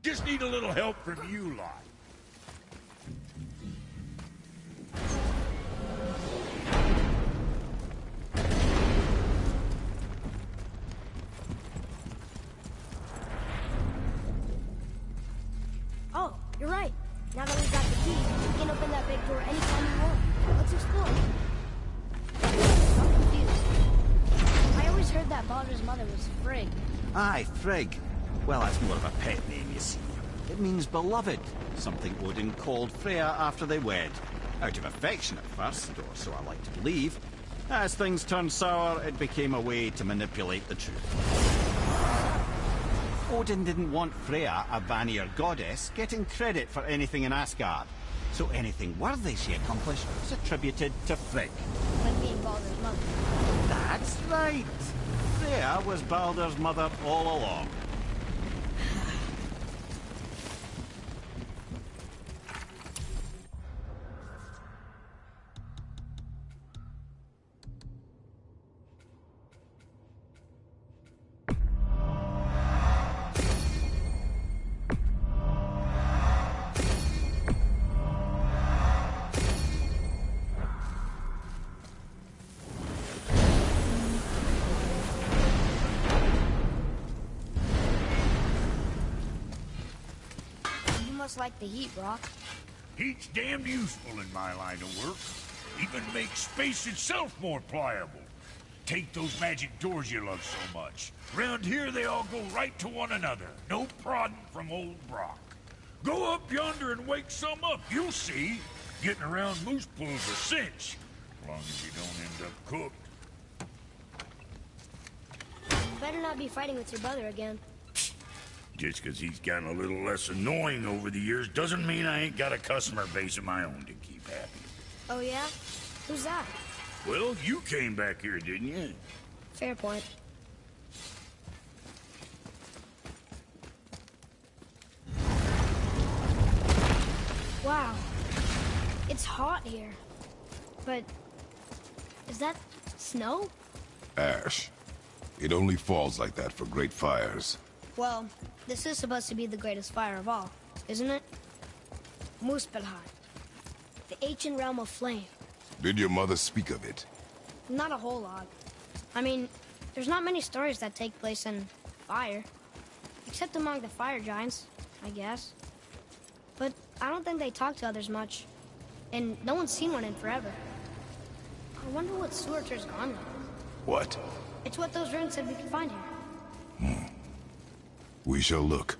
Just need a little help from you lot. Oh, you're right. Now that we've got the key, we can open that big door anytime we want. Let's explore. I'm confused. I always heard that Baldur's mother was Frigg. Aye, Frigg. Well, that's more of a pet name, you see. It means beloved, something Odin called Freya after they wed. Out of affection at first, or so I like to believe. As things turned sour, it became a way to manipulate the truth. Odin didn't want Freya, a Vanir goddess, getting credit for anything in Asgard. So anything worthy she accomplished was attributed to Frigg. Like being Baldur's mother. That's right. Freya was Baldur's mother all along. Like the heat, Brock. Heat's damned useful in my line of work. Even makes space itself more pliable. Take those magic doors you love so much. Round here they all go right to one another. No prodding from old Brock. Go up yonder and wake some up. You'll see. Getting around moose pools a cinch. As long as you don't end up cooked. You better not be fighting with your brother again. Just because he's gotten a little less annoying over the years doesn't mean I ain't got a customer base of my own to keep happy. Oh, yeah? Who's that? Well, you came back here, didn't you? Fair point. Wow. It's hot here. But... is that snow? Ash. It only falls like that for great fires. Well, this is supposed to be the greatest fire of all, isn't it? Muspelheim. The ancient realm of flame. Did your mother speak of it? Not a whole lot. I mean, there's not many stories that take place in fire. Except among the fire giants, I guess. But I don't think they talk to others much. And no one's seen one in forever. I wonder what Surtur's gone now. What? It's what those runes said we could find here. We shall look.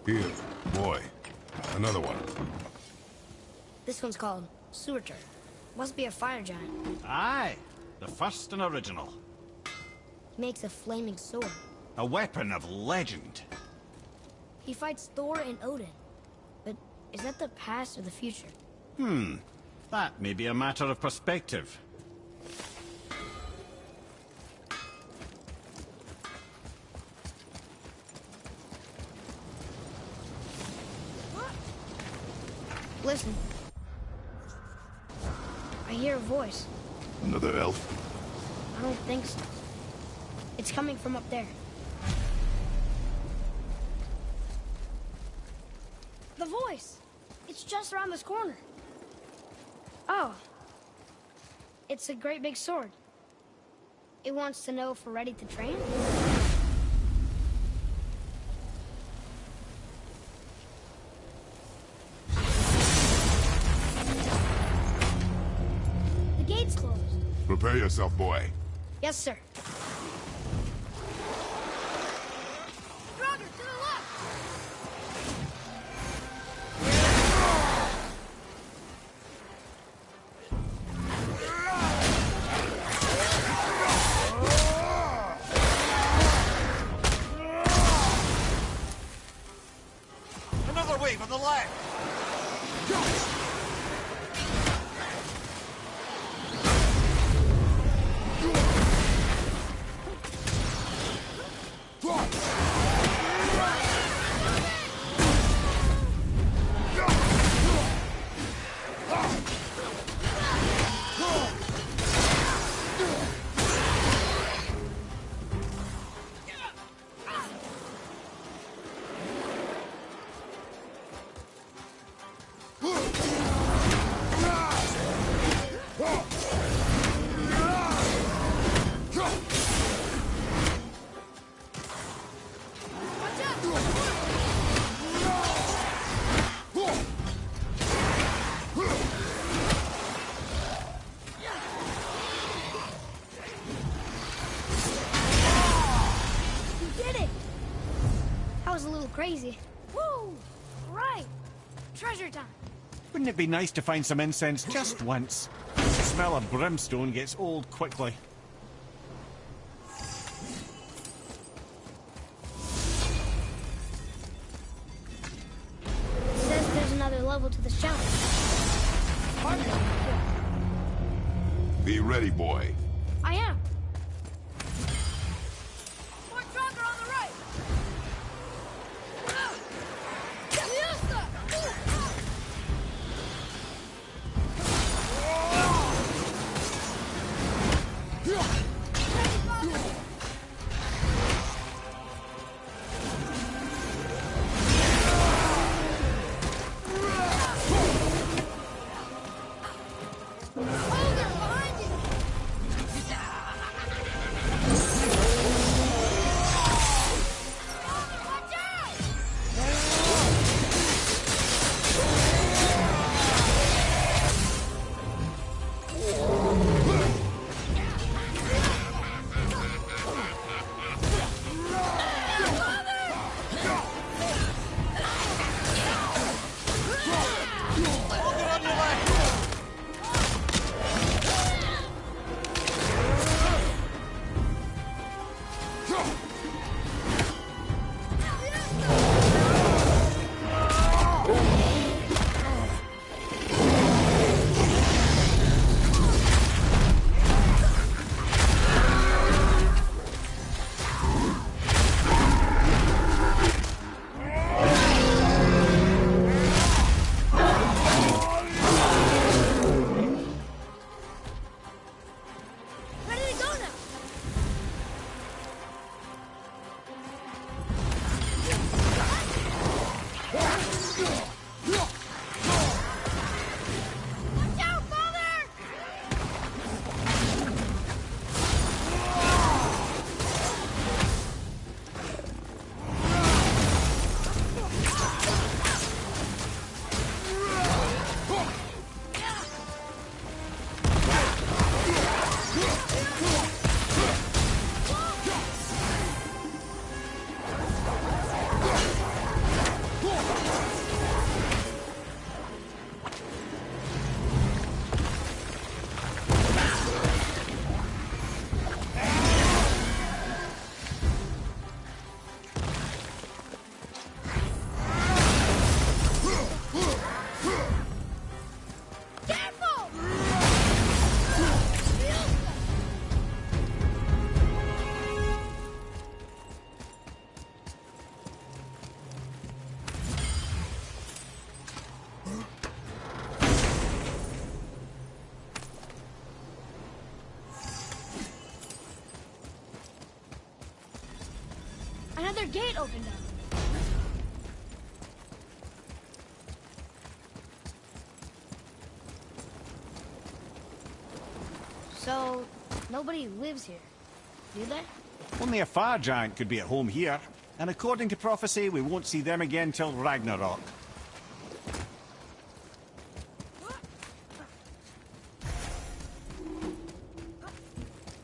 Here, boy. Another one. This one's called Surtur. Must be a fire giant. Aye, the first and original. He makes a flaming sword. A weapon of legend. He fights Thor and Odin. But is that the past or the future? That may be a matter of perspective. Listen. I hear a voice. Another elf? I don't think so. It's coming from up there. The voice! It's just around this corner. Oh. It's a great big sword. It wants to know if we're ready to train? The gate's closed. Prepare yourself, boy. Yes, sir. Stronger, to the left! Another wave on the left! treasure time. Wouldn't it be nice to find some incense just once? The smell of brimstone gets old quickly. It says there's another level to this challenge. Harder than before. Be ready, boy. I am. More stronger on the right. Another gate opened up. So, nobody lives here, do they? Only a fire giant could be at home here. And according to prophecy, we won't see them again till Ragnarok.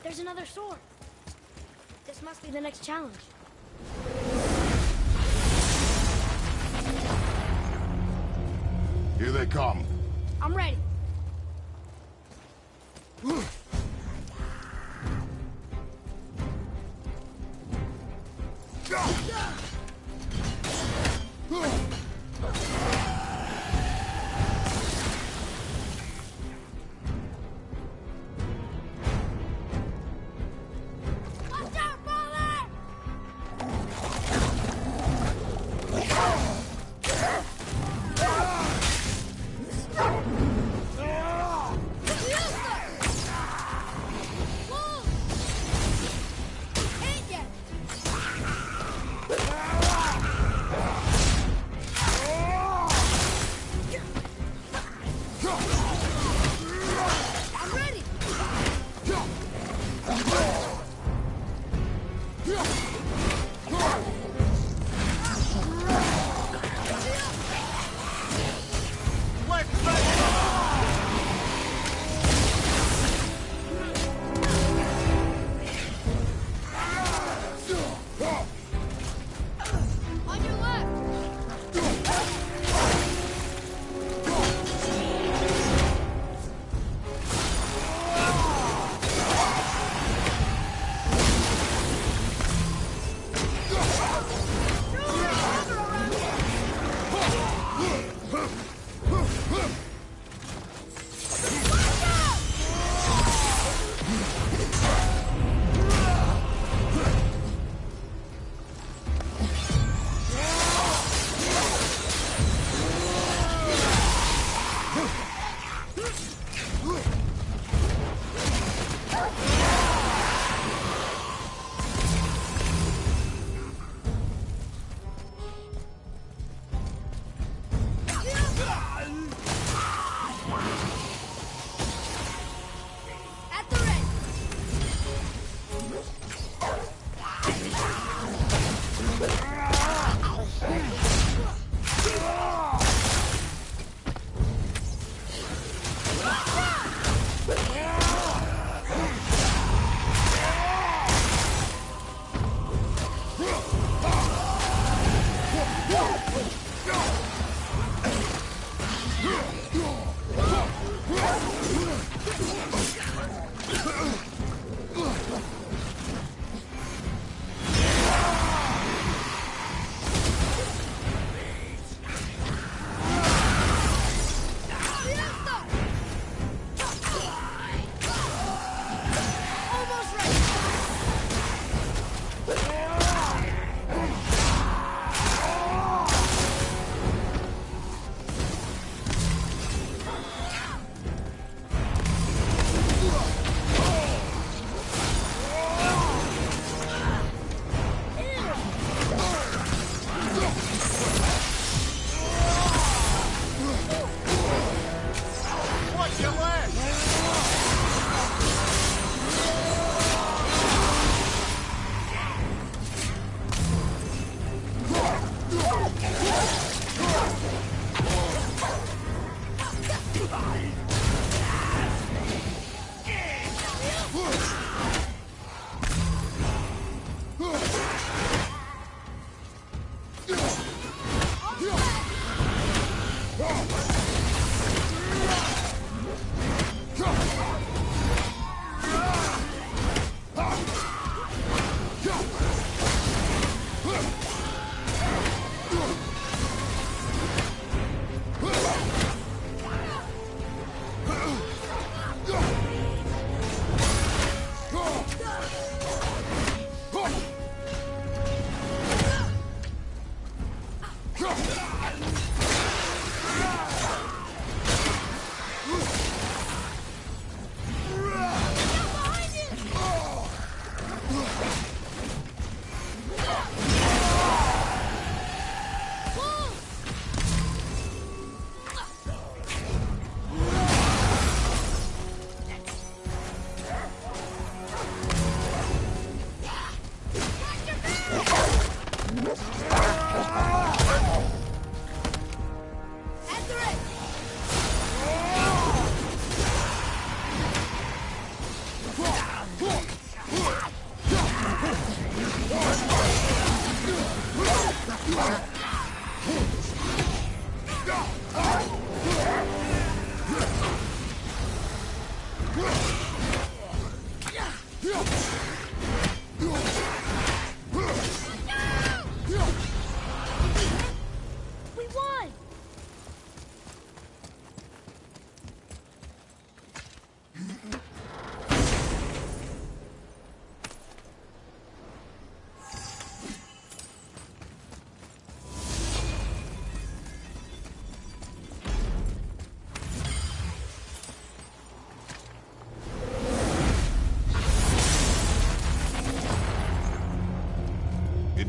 There's another sword. This must be the next challenge. Here they come. I'm ready.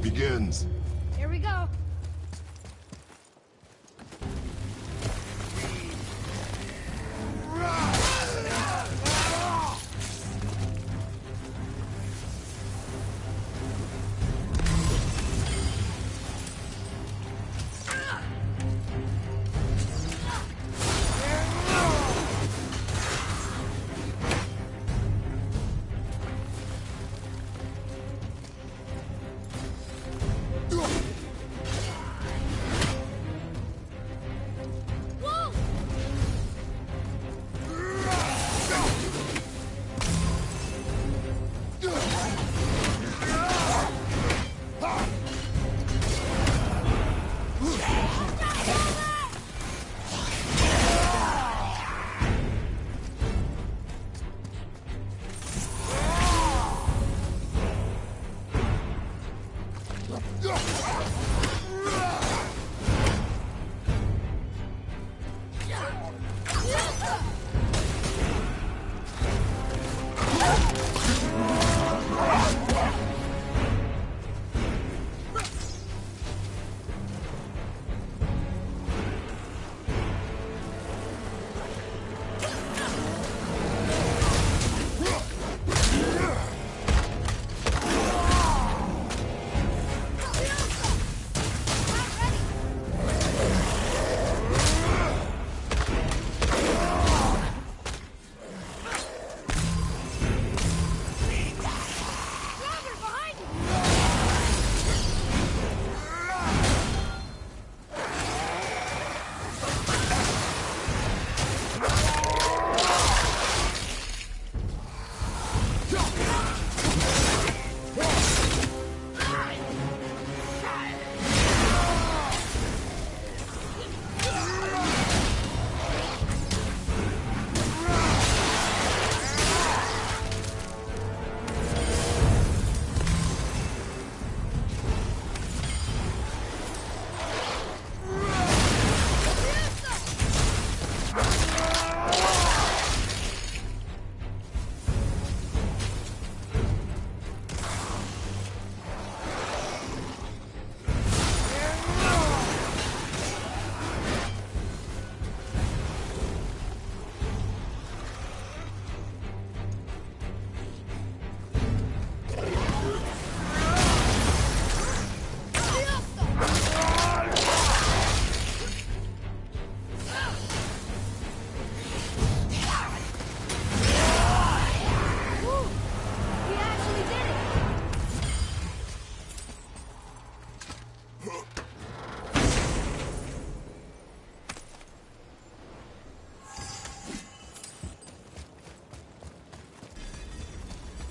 Begins. Here we go.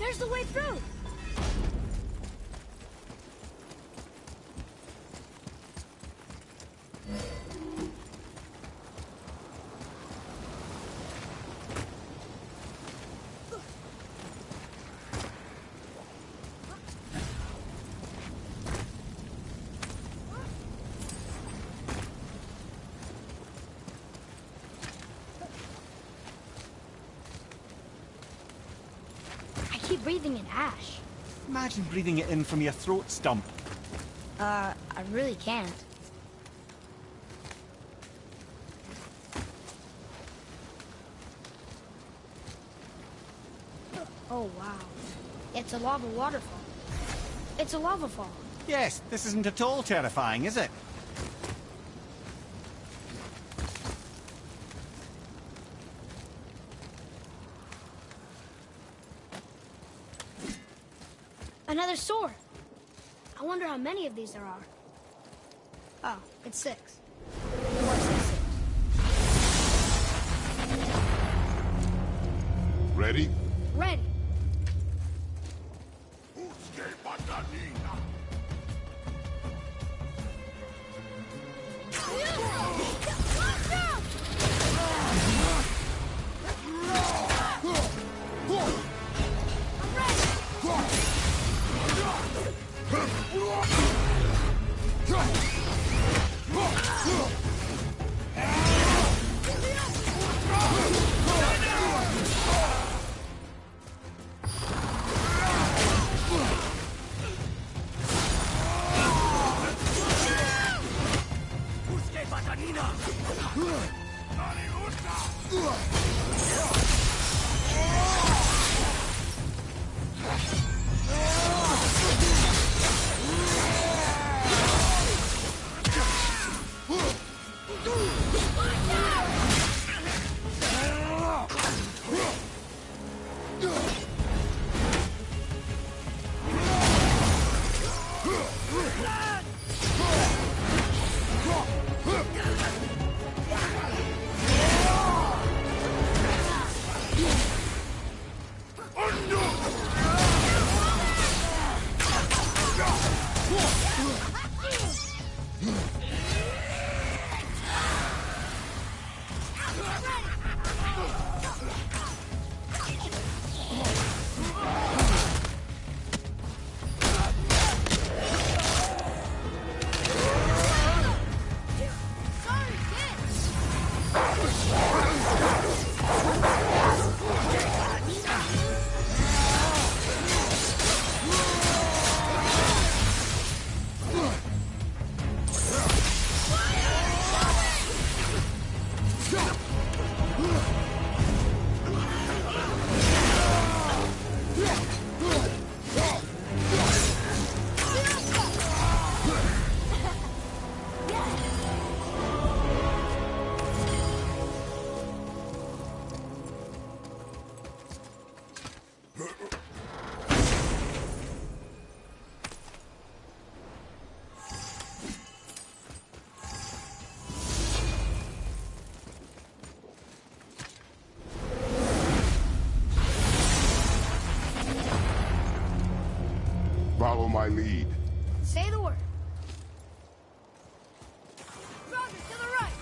There's the way through! I keep breathing in ash. Imagine breathing it in from your throat stump. I really can't. Oh, wow. It's a lava waterfall. It's a lava fall. Yes, this isn't at all terrifying, is it? Another sword. I wonder how many of these there are. Oh, it's 6. Ready? Ready. Follow my lead. Say the word. Progress to the right.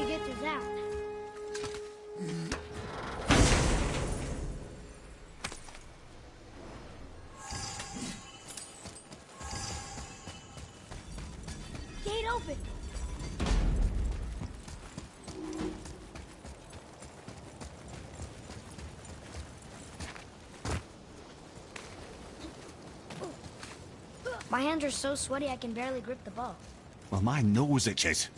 could get through that. Gate open. My hands are so sweaty I can barely grip the bow. Well, my nose itches.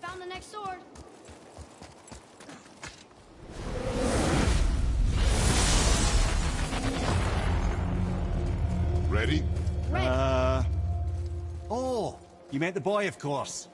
Found the next sword. Ready? Right. Oh, you meant the boy, of course.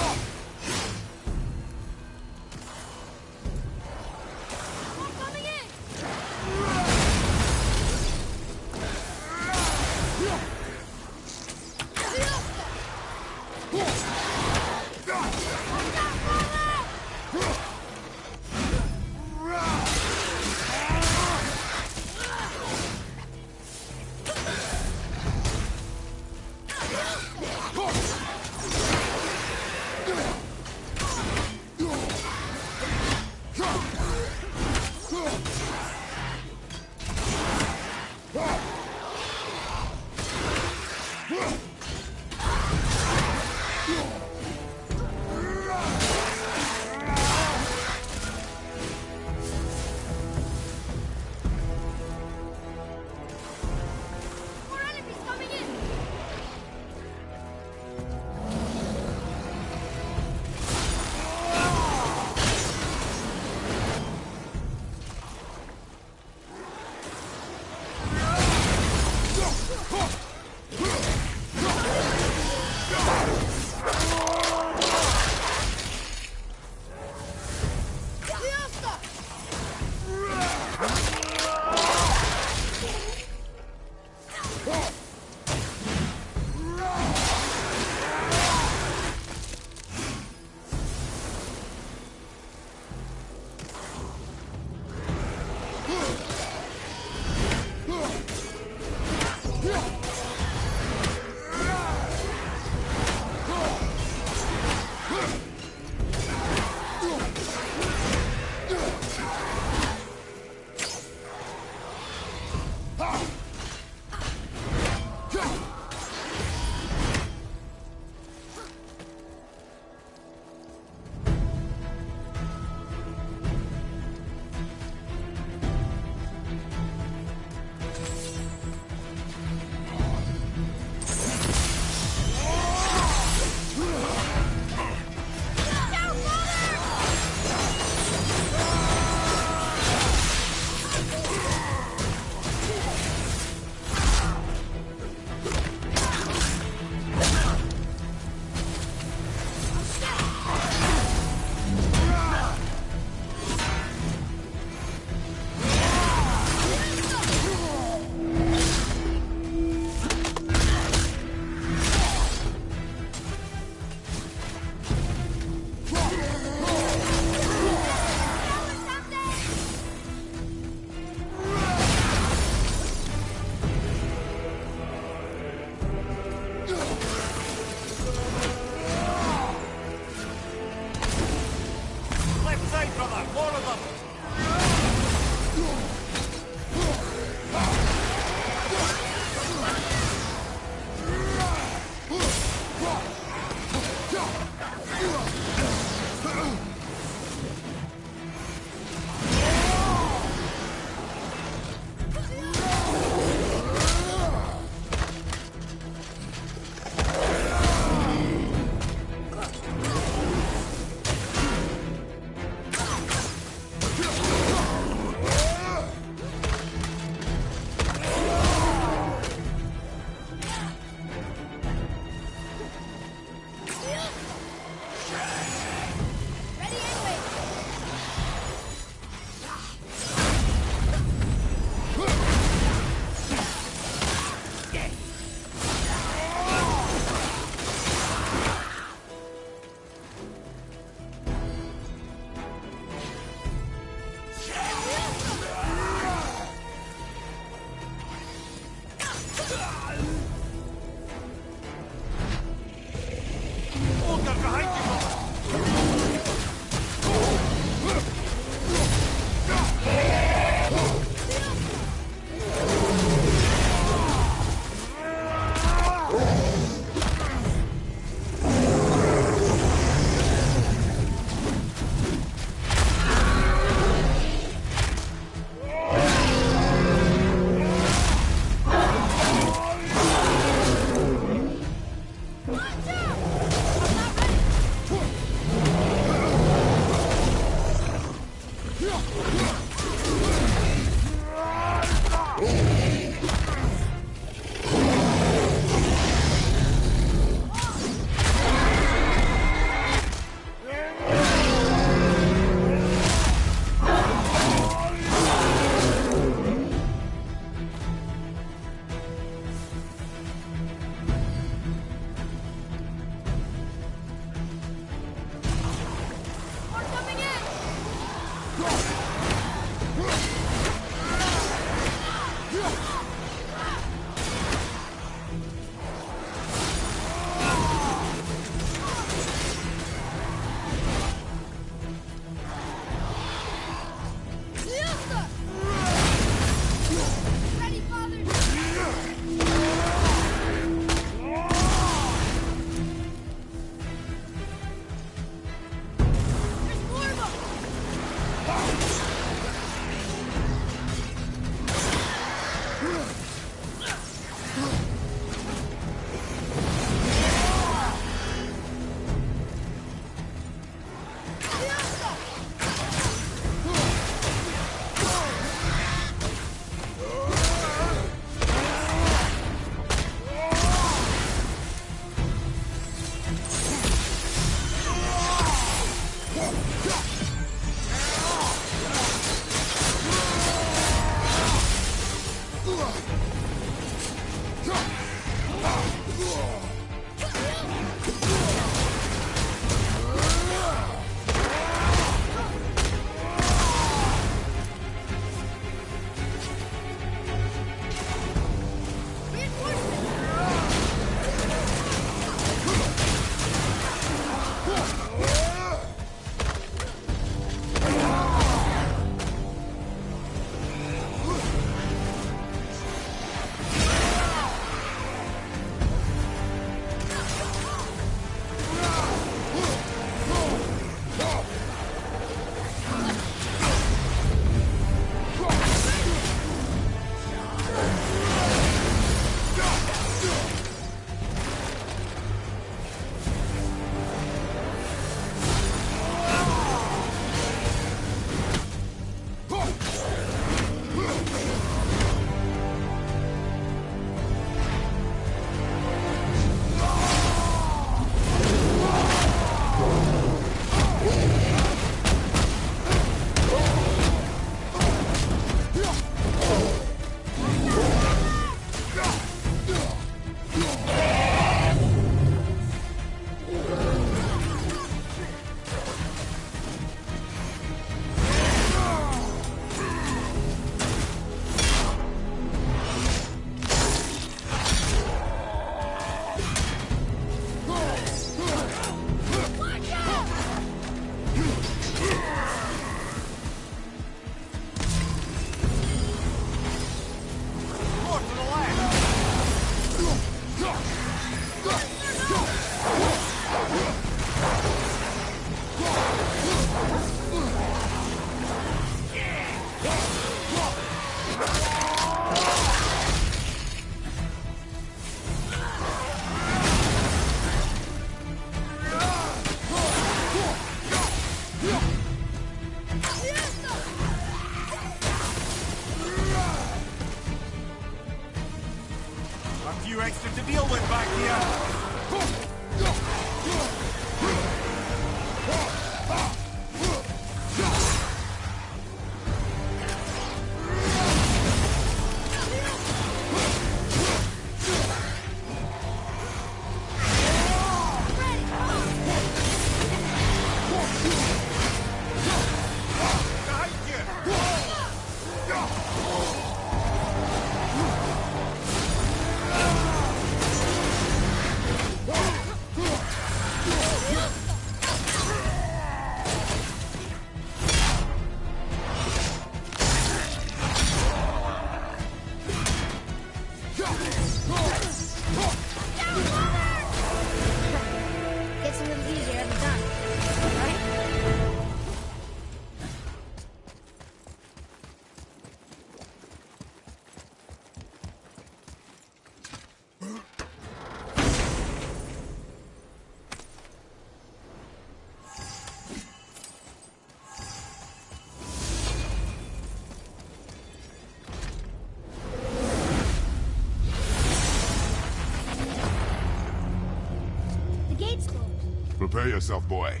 Prepare yourself, boy.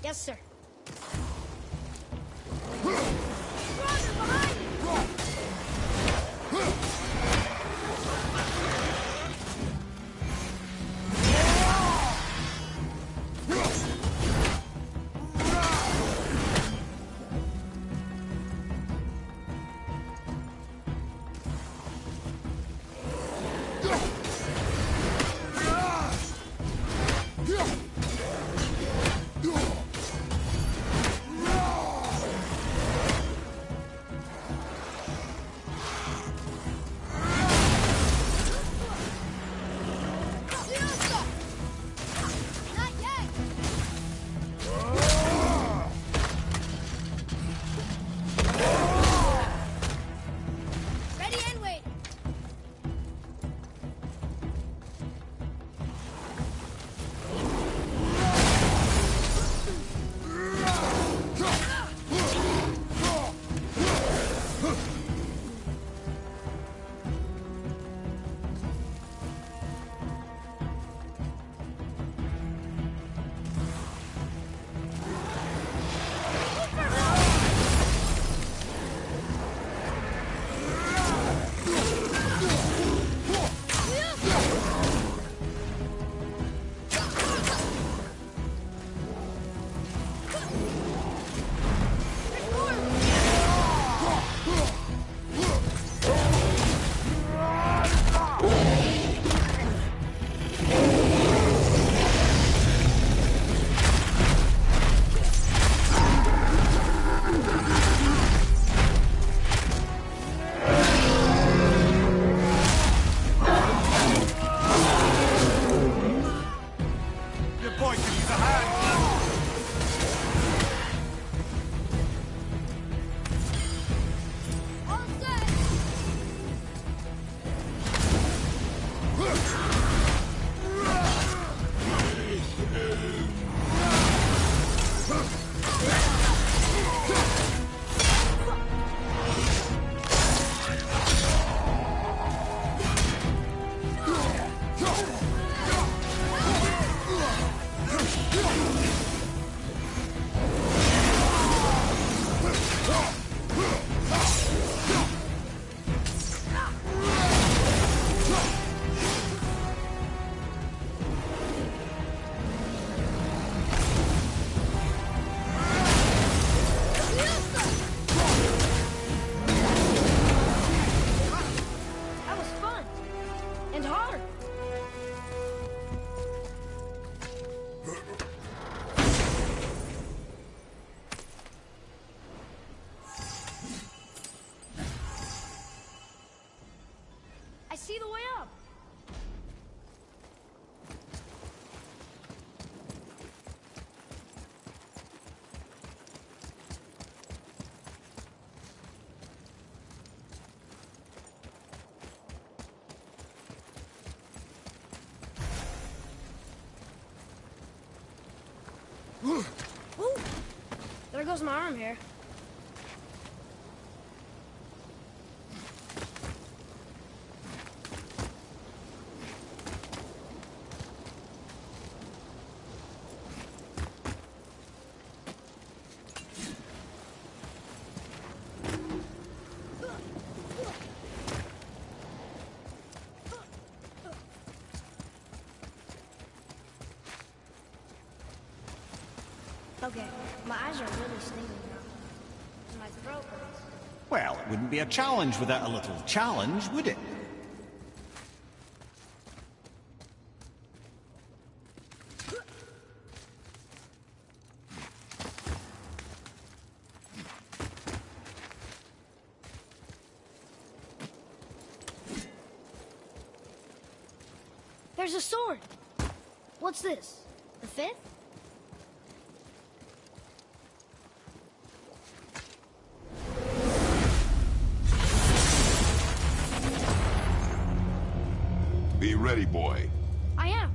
Yes, sir. Brother, behind you! I see the way up. Ooh. There goes my arm here. Okay, my eyes are really stinging now. And my throat hurts. Well, it wouldn't be a challenge without a little challenge, would it? There's a sword! What's this? The fifth? Be ready, boy. I am.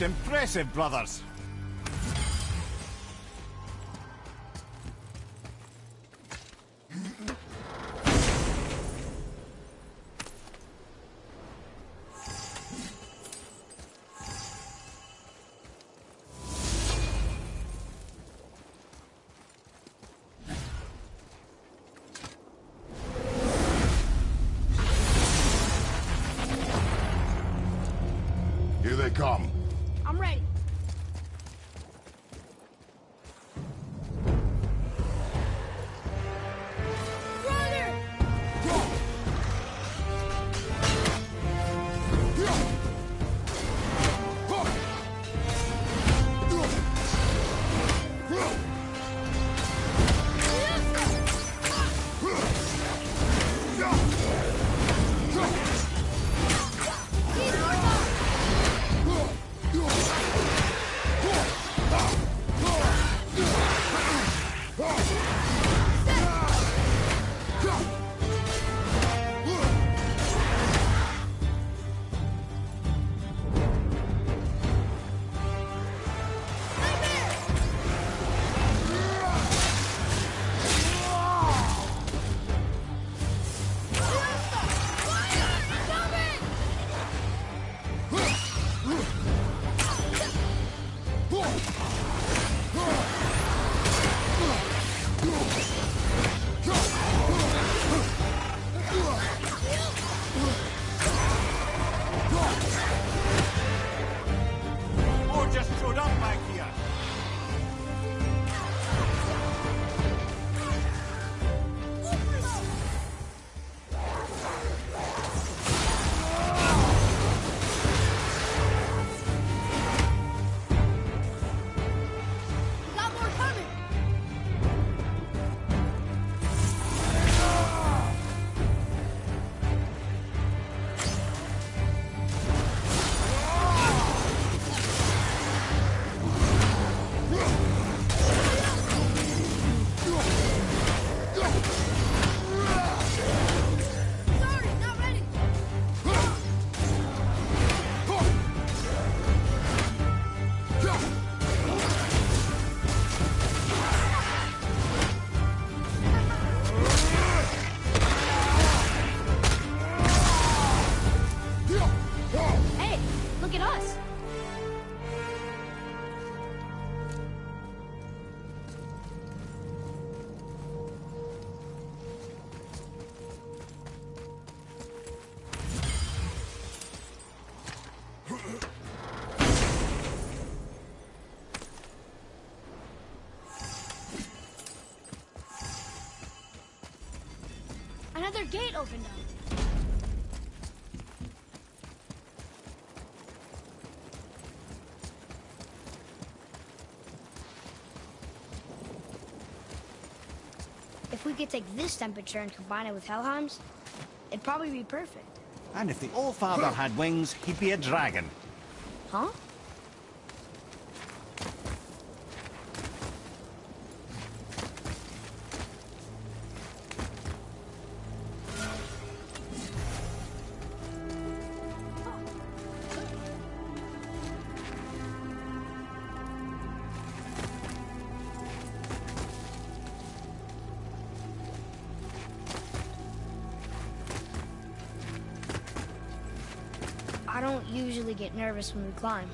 impressive, brothers. Here they come. I'm ready. Another gate opened up. If we could take this temperature and combine it with Helheim's, it'd probably be perfect. And if the Allfather had wings, he'd be a dragon. Huh? I don't usually get nervous when we climb.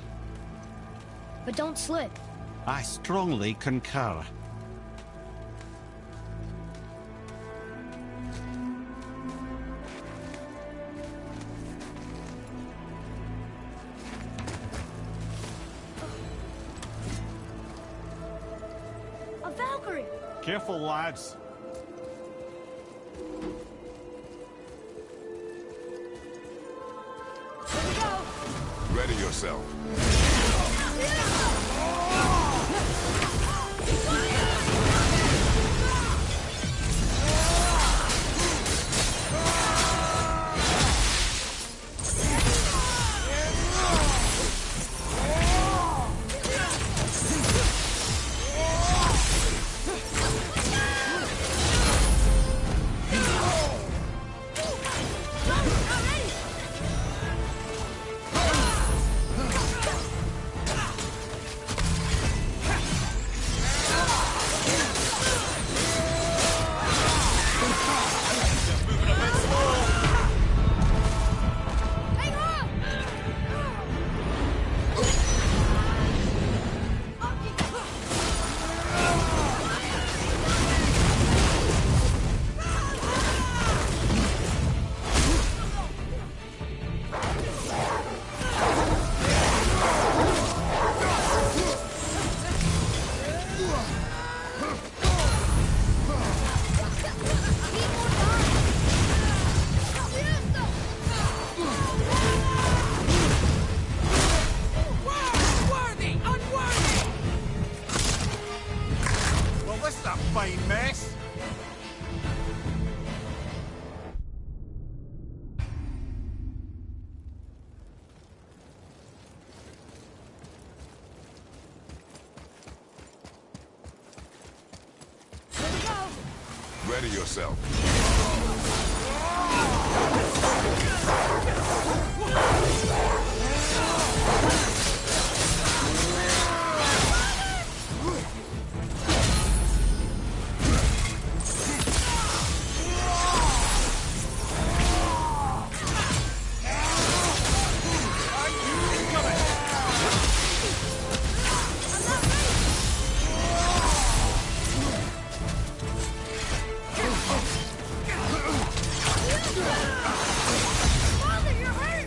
But don't slip. I strongly concur. A Valkyrie! Careful, lads. Ready yourself. fine mess. Here we go. Ready yourself. Father, you're hurt!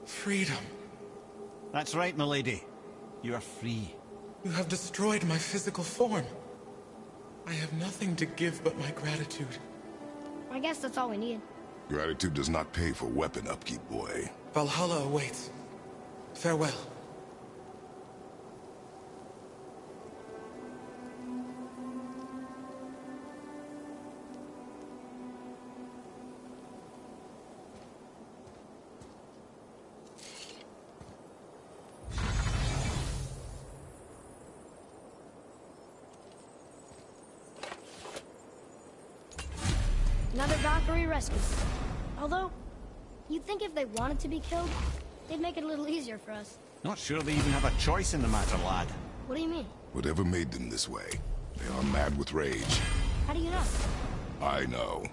Freedom. That's right, milady. You are free. You have destroyed my physical form. I have nothing to give but my gratitude. I guess that's all we need. Gratitude does not pay for weapon upkeep, boy. Valhalla awaits. Farewell. Another Valkyrie rescue. Although, you'd think if they wanted to be killed, they'd make it a little easier for us. Not sure they even have a choice in the matter, lad. What do you mean? Whatever made them this way, they are mad with rage. How do you know? I know.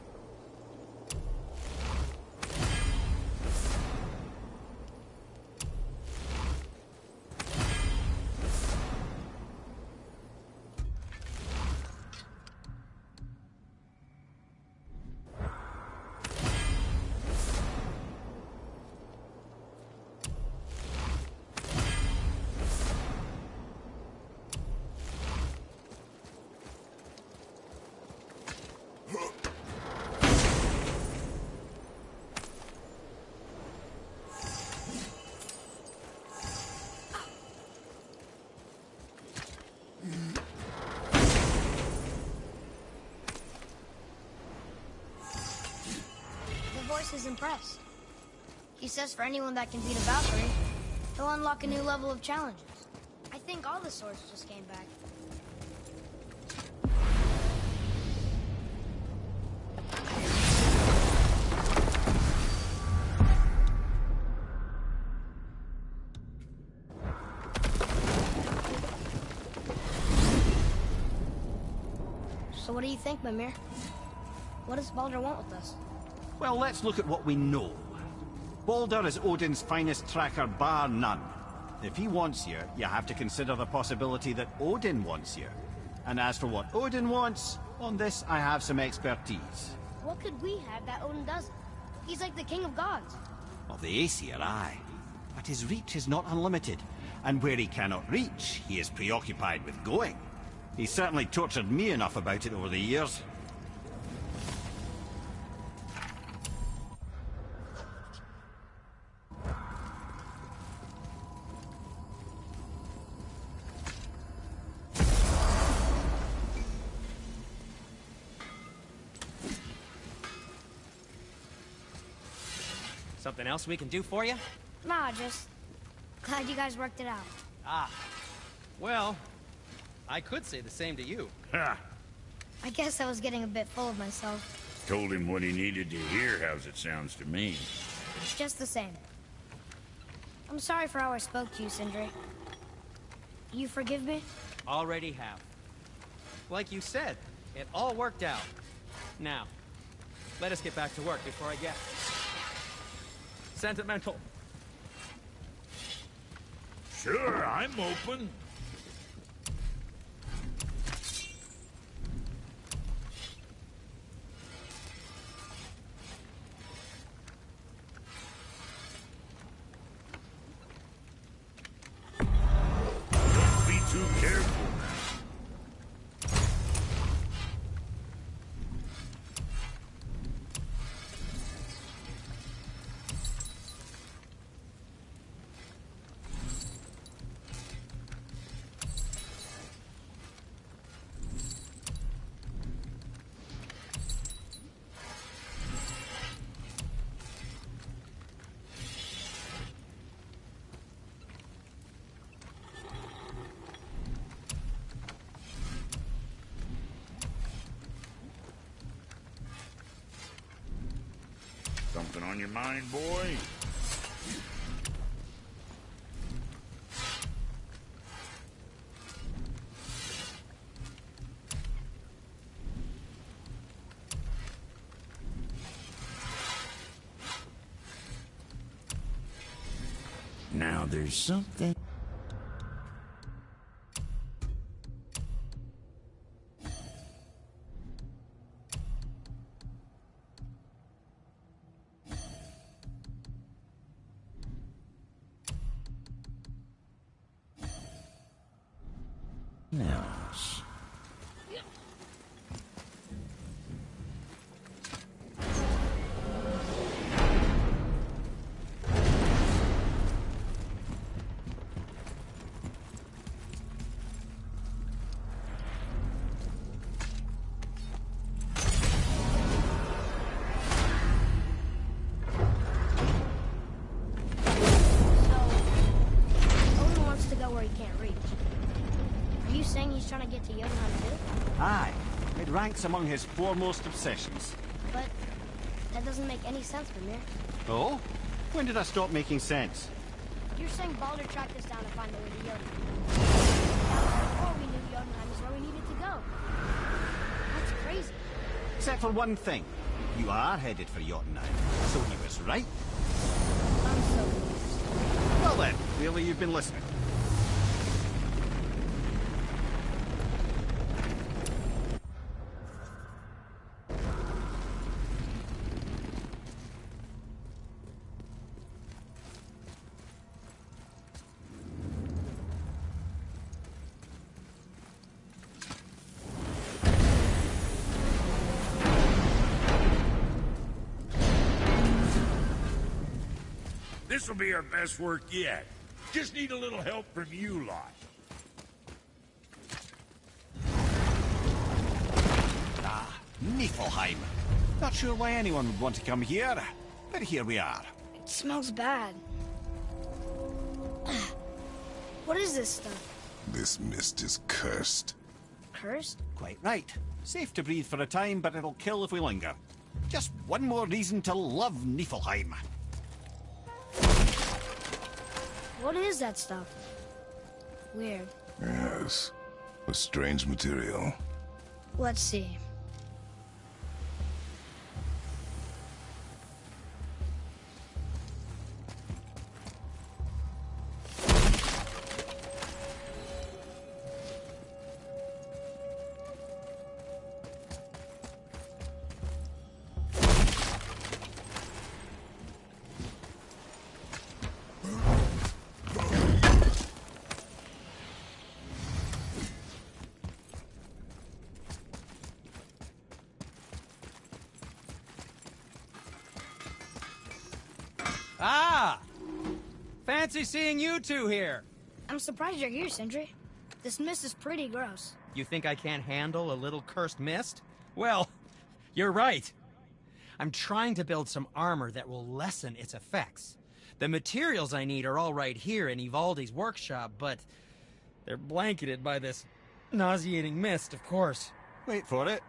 Is impressed. He says for anyone that can beat a Valkyrie, he'll unlock a new level of challenges. I think all the swords just came back. So what do you think, Mimir? What does Baldur want with us? Well, let's look at what we know. Baldur is Odin's finest tracker, bar none. If he wants you, you have to consider the possibility that Odin wants you. And as for what Odin wants, on this I have some expertise. What could we have that Odin doesn't? He's like the king of gods. Of the Aesir, aye. But his reach is not unlimited. And where he cannot reach, he is preoccupied with going. He's certainly tortured me enough about it over the years. Something else we can do for you? Nah, just glad you guys worked it out. Ah. Well, I could say the same to you. Ha! I guess I was getting a bit full of myself. Told him what he needed to hear, how's it sounds to me. Just the same. I'm sorry for how I spoke to you, Sindri. You forgive me? Already have. Like you said, it all worked out. Now, let us get back to work before I get sentimental. Sure, I'm open. Something on your mind, boy? Now there's something... else. Odin wants to go where he can't reach. Are you saying he's trying to get to Jotunheim too? Aye. It ranks among his foremost obsessions. But that doesn't make any sense, Mimir. Oh? When did I stop making sense? You're saying Baldur tracked us down to find the way to Jotunheim. That was before we knew Jotunheim is where we needed to go. That's crazy. Except for one thing. You are headed for Jotunheim, so he was right. I'm so confused. Well then, clearly you've been listening. This'll be our best work yet. Just need a little help from you lot. Ah, Niflheim. Not sure why anyone would want to come here, but here we are. It smells bad. What is this stuff? This mist is cursed. Cursed? Quite right. Safe to breathe for a time, but it'll kill if we linger. Just one more reason to love Niflheim. What is that stuff? Weird. Yes. A strange material. Let's see. Ah! Fancy seeing you two here. I'm surprised you're here, Sindri. This mist is pretty gross. You think I can't handle a little cursed mist? Well, you're right. I'm trying to build some armor that will lessen its effects. The materials I need are all right here in Ivaldi's workshop, but they're blanketed by this nauseating mist, of course. Wait for it.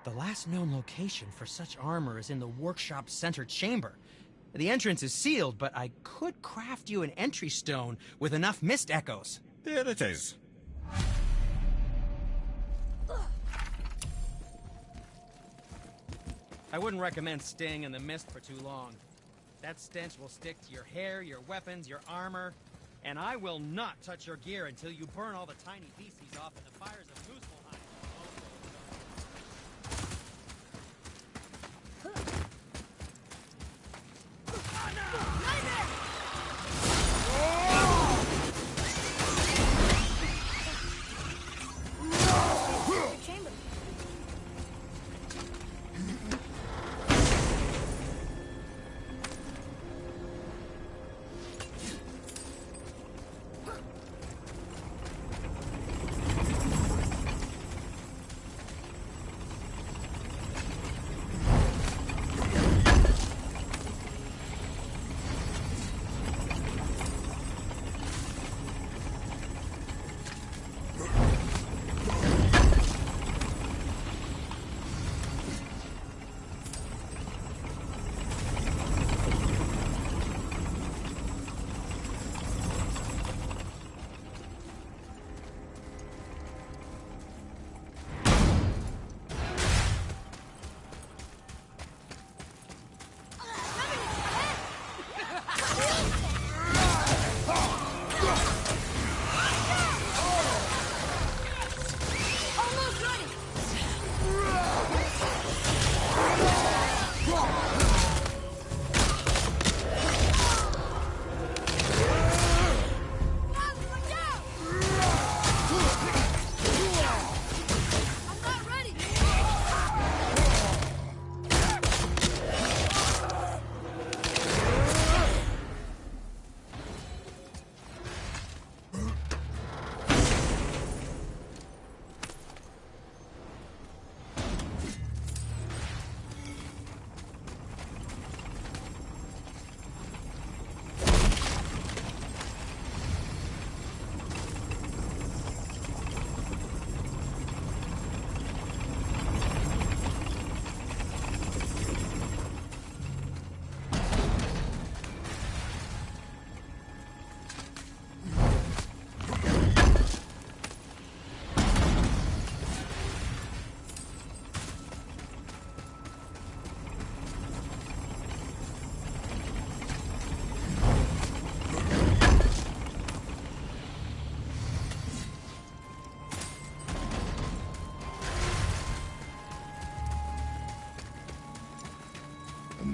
The last known location for such armor is in the workshop's center chamber. The entrance is sealed, but I could craft you an entry stone with enough mist echoes. There it is. I wouldn't recommend staying in the mist for too long. That stench will stick to your hair, your weapons, your armor, and I will not touch your gear until you burn all the tiny beasties off in the fires of Muspelheim. Chamber.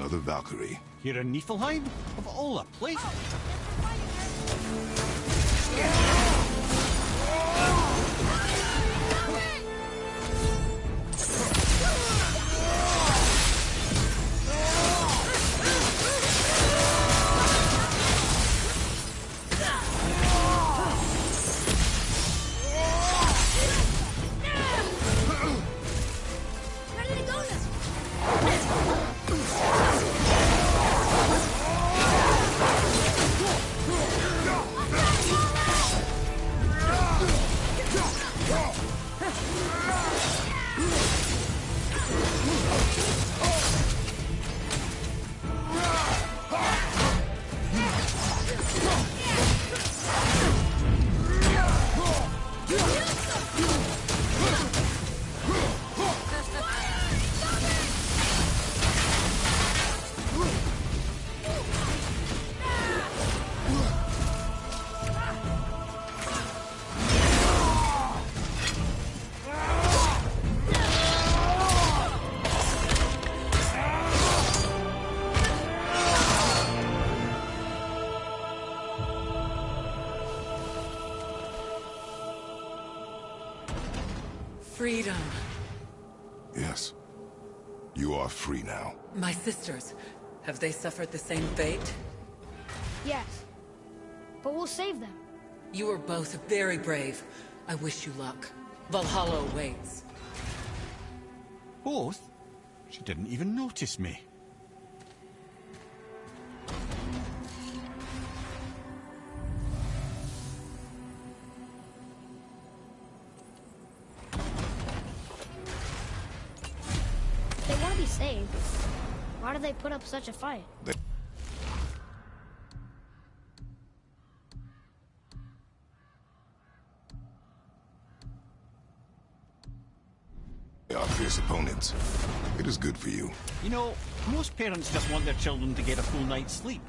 another Valkyrie. Here in Niflheim? Of all the places. Where did it go now? Freedom. Yes. You are free now. My sisters, have they suffered the same fate? Yes. But we'll save them. You are both very brave. I wish you luck. Valhalla waits. Both? She didn't even notice me. If they want to be saved, why do they put up such a fight? They are fierce opponents. It is good for you. You know, most parents just want their children to get a full night's sleep.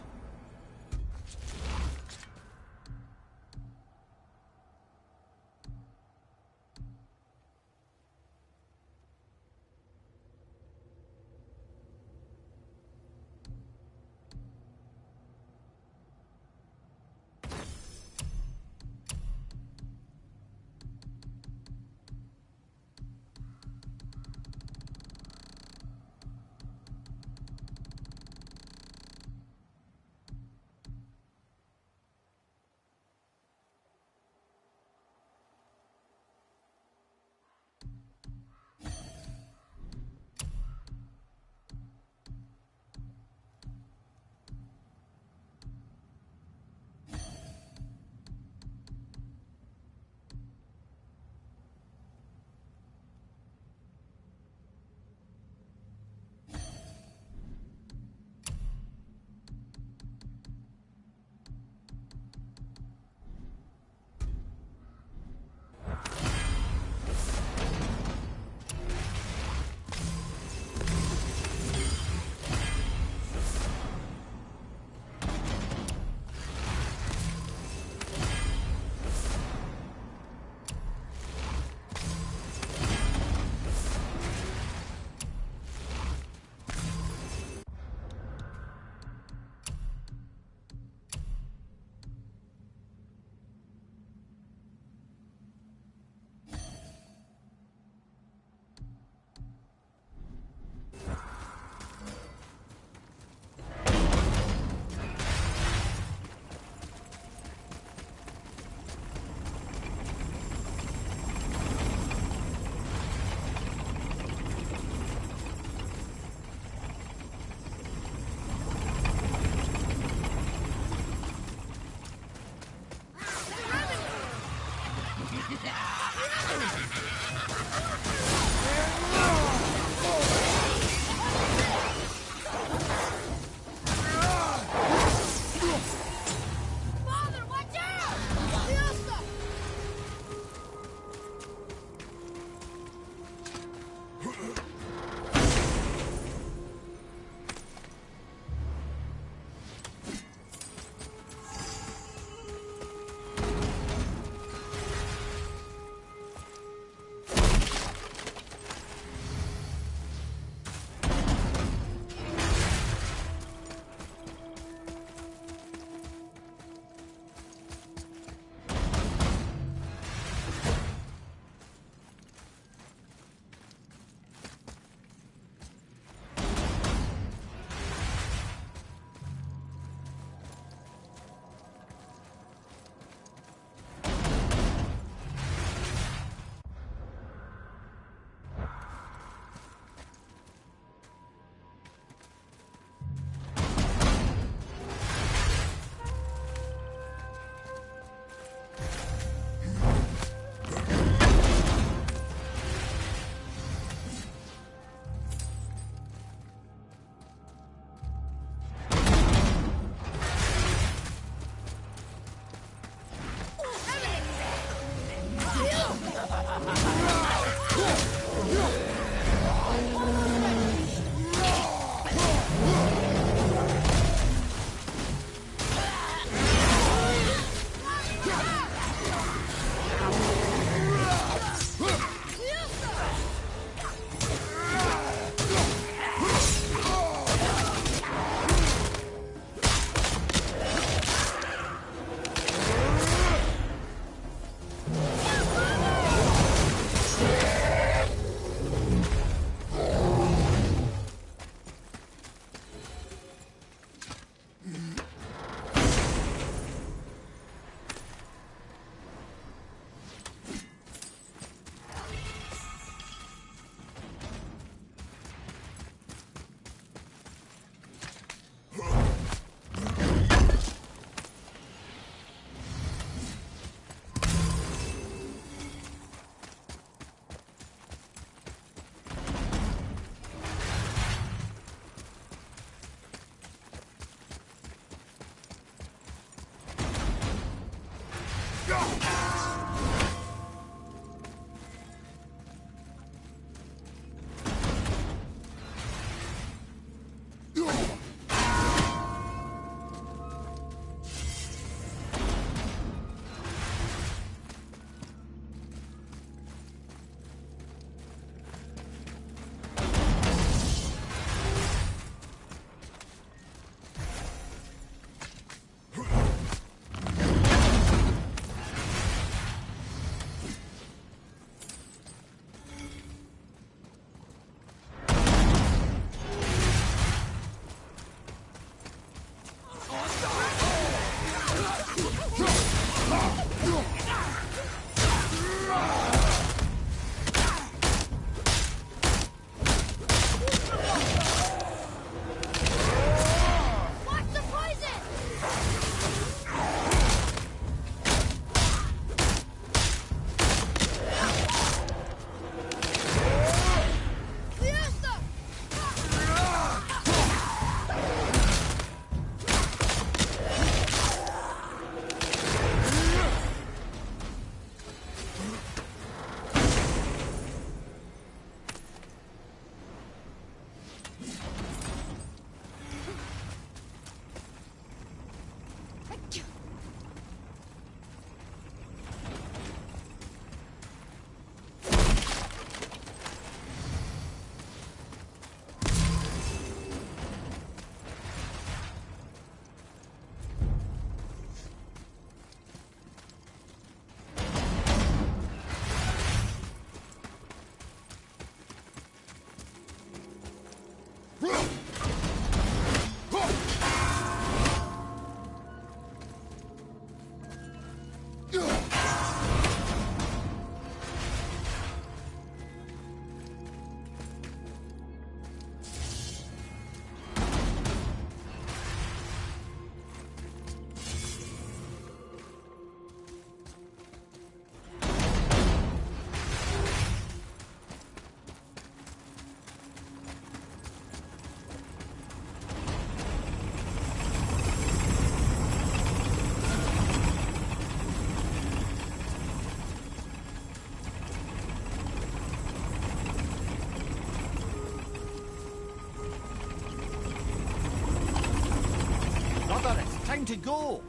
Time to go!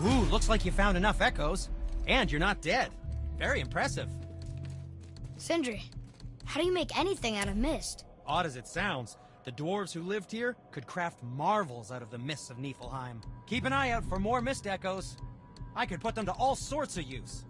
Ooh, looks like you found enough echoes. And you're not dead. Very impressive. Sindri, how do you make anything out of mist? Odd as it sounds, the dwarves who lived here could craft marvels out of the mists of Niflheim. Keep an eye out for more mist echoes. I could put them to all sorts of use.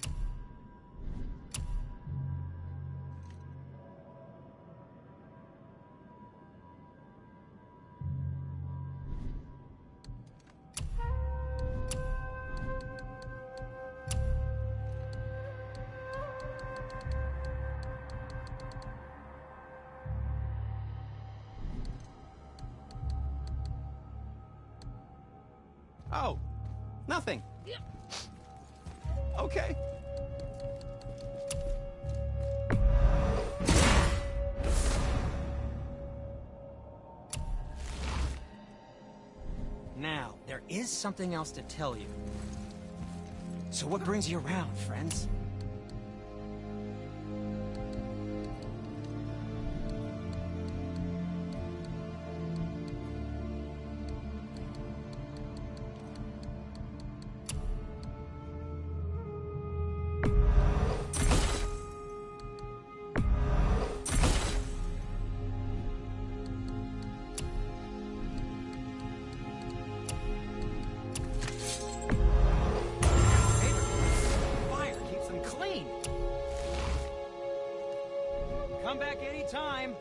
Oh, nothing. Okay. Now, there is something else to tell you. So what brings you around, friends? Come back anytime.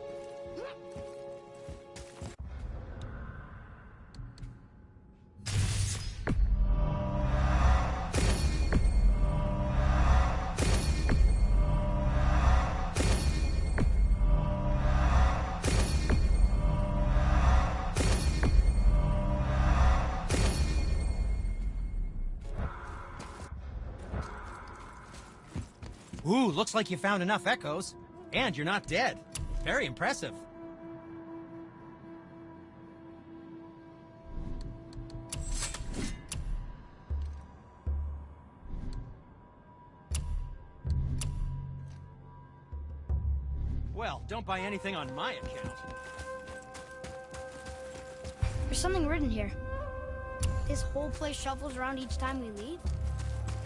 Ooh, looks like you found enough echoes. And you're not dead. Very impressive. Well, don't buy anything on my account. There's something written here. This whole place shuffles around each time we leave?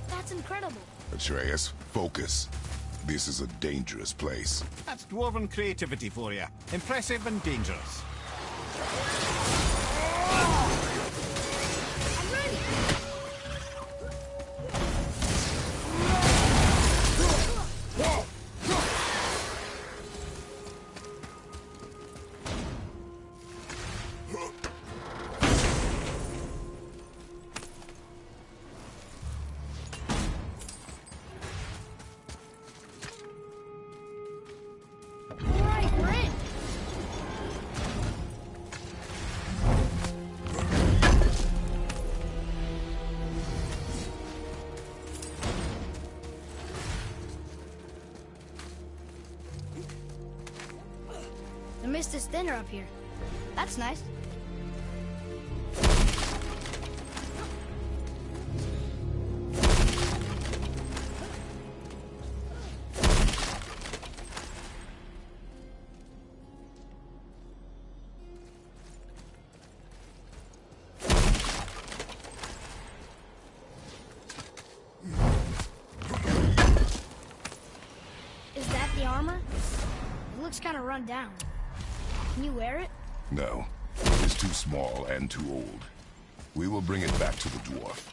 That's incredible. Atreus, focus. This is a dangerous place. That's dwarven creativity for you. Impressive and dangerous. I'm ready! The mist is thinner up here. That's nice. Is that the armor? It looks kind of run down. Can you wear it? No, it is too small and too old. We will bring it back to the dwarf.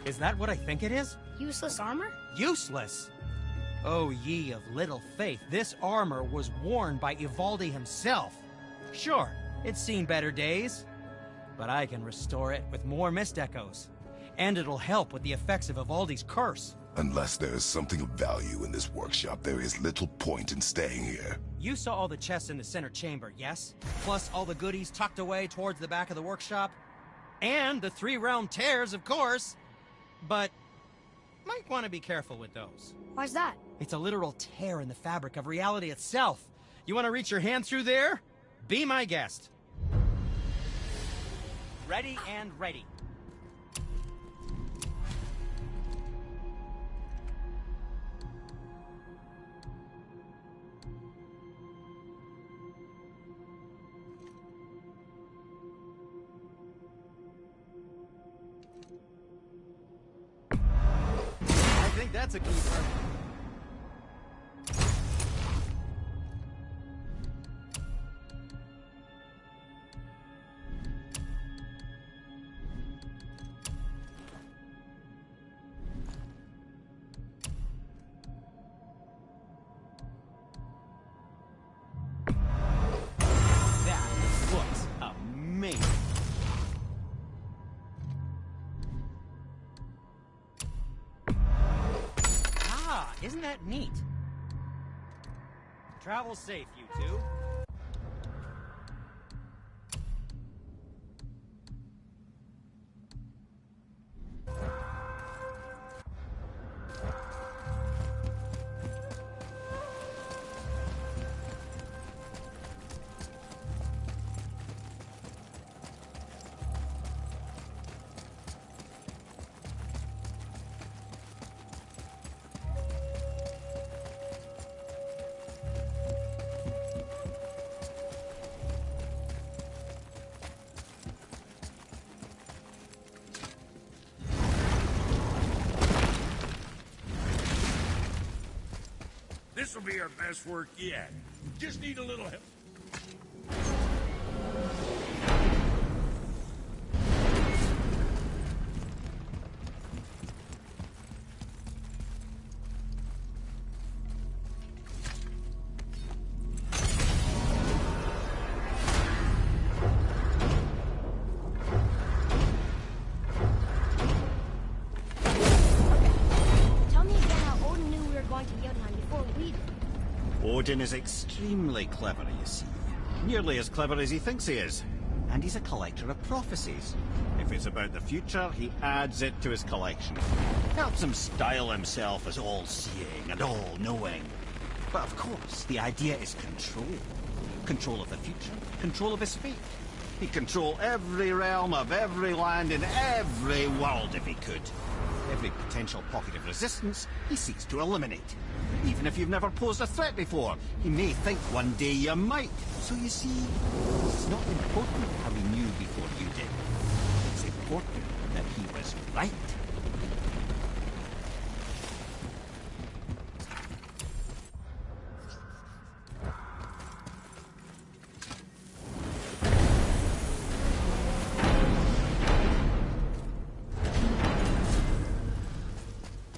Is that what I think it is? Useless armor? Useless? Oh, ye of little faith, this armor was worn by Ivaldi himself. Sure, it's seen better days, but I can restore it with more mist echoes. And it'll help with the effects of Ivaldi's curse. Unless there is something of value in this workshop, there is little point in staying here. You saw all the chests in the center chamber, yes? Plus all the goodies tucked away towards the back of the workshop? And the 3 round tears, of course! But might want to be careful with those. Why's that? It's a literal tear in the fabric of reality itself. You want to reach your hand through there? Be my guest. Ready and ready. That's a keeper. Isn't that neat? Travel safe, you two. This'll be our best work yet. Just need a little help. Odin is extremely clever, you see. Nearly as clever as he thinks he is. And he's a collector of prophecies. If it's about the future, he adds it to his collection. Helps him style himself as all-seeing and all-knowing. But of course, the idea is control. Control of the future, control of his fate. He'd control every realm of every land in every world if he could. Every potential pocket of resistance, he seeks to eliminate. Even if you've never posed a threat before, he may think one day you might. So you see, it's not important how he knew before you did. It's important that he was right.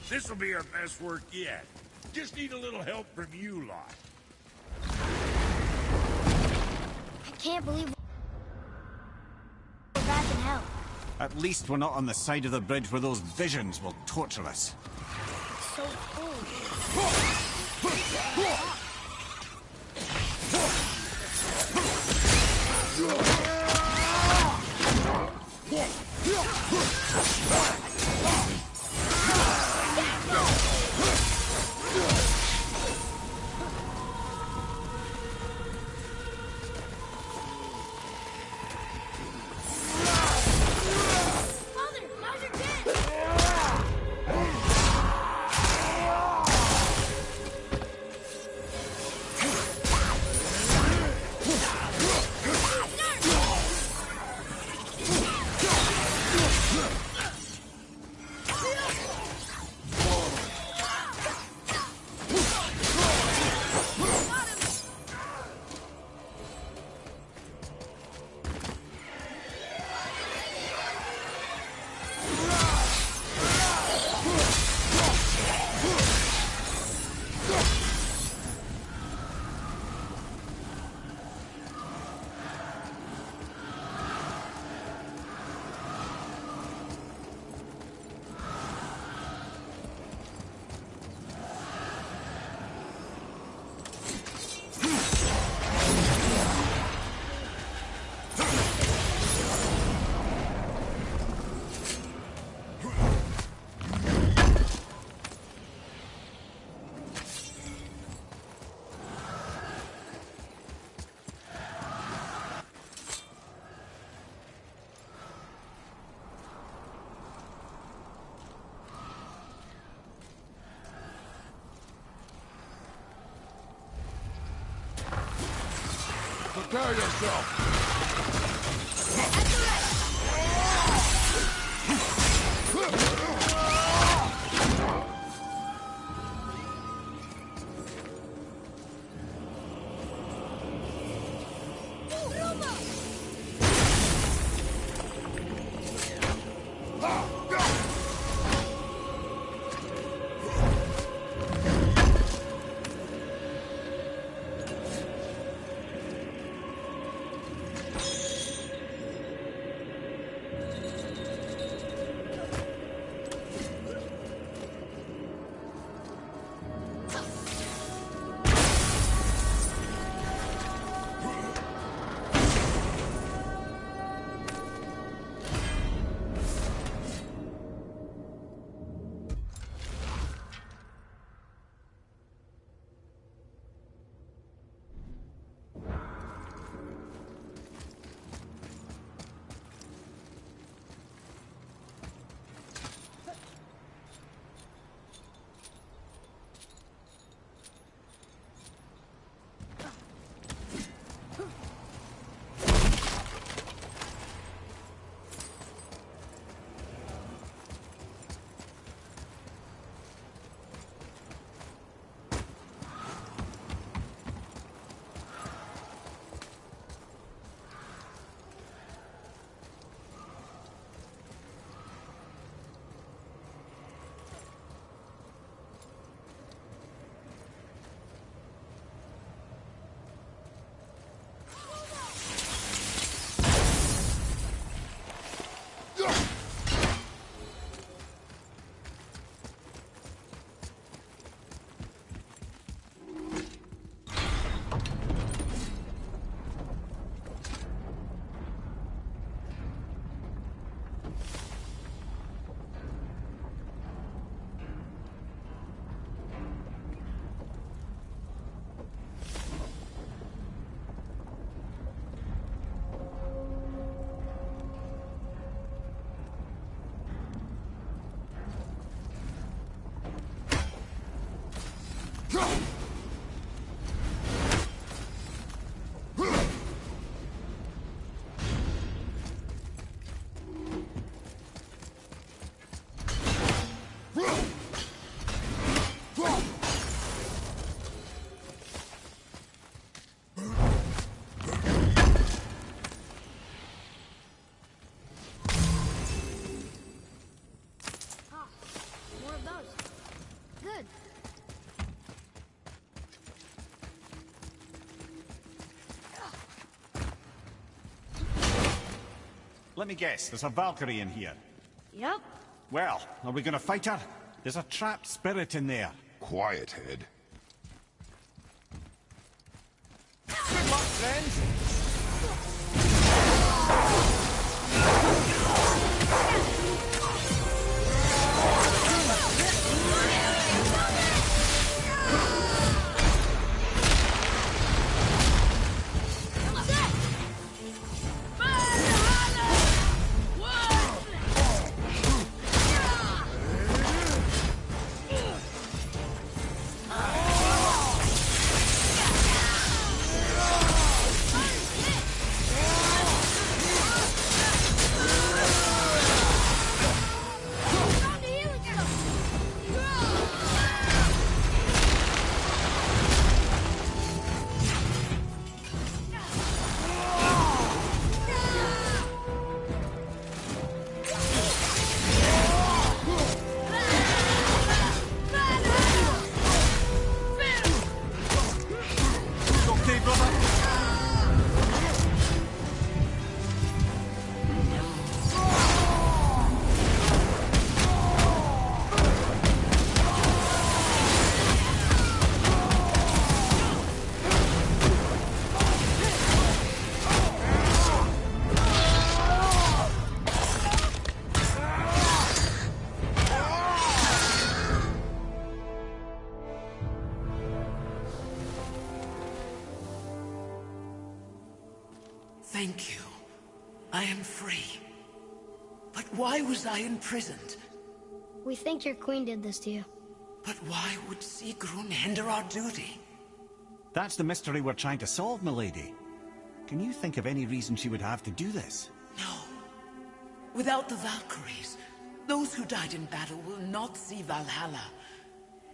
This'll be our best work yet. Just need a little help from you lot. I can't believe we're back in hell. At least we're not on the side of the bridge where those visions will torture us. So cold. Prepare yourself! Let me guess, there's a Valkyrie in here. Yep. Well, are we gonna fight her? There's a trapped spirit in there. Quiet, head. Good luck, friends! Thank you. I am free. But why was I imprisoned? We think your queen did this to you. But why would Sigrún hinder our duty? That's the mystery we're trying to solve, milady. Can you think of any reason she would have to do this? No. Without the Valkyries, those who died in battle will not see Valhalla.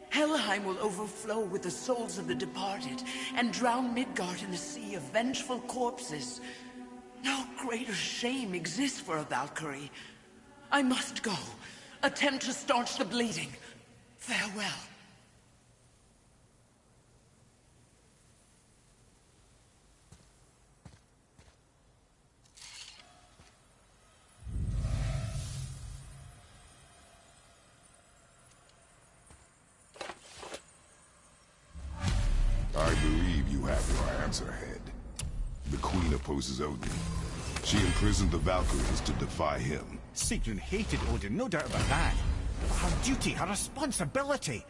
Helheim will overflow with the souls of the departed, and drown Midgard in a sea of vengeful corpses. No greater shame exists for a Valkyrie. I must go. Attempt to staunch the bleeding. Farewell. I believe you have your answer, head. The Queen opposes Odin. She imprisoned the Valkyries to defy him. Sigrún hated Odin, no doubt about that. But her duty, her responsibility...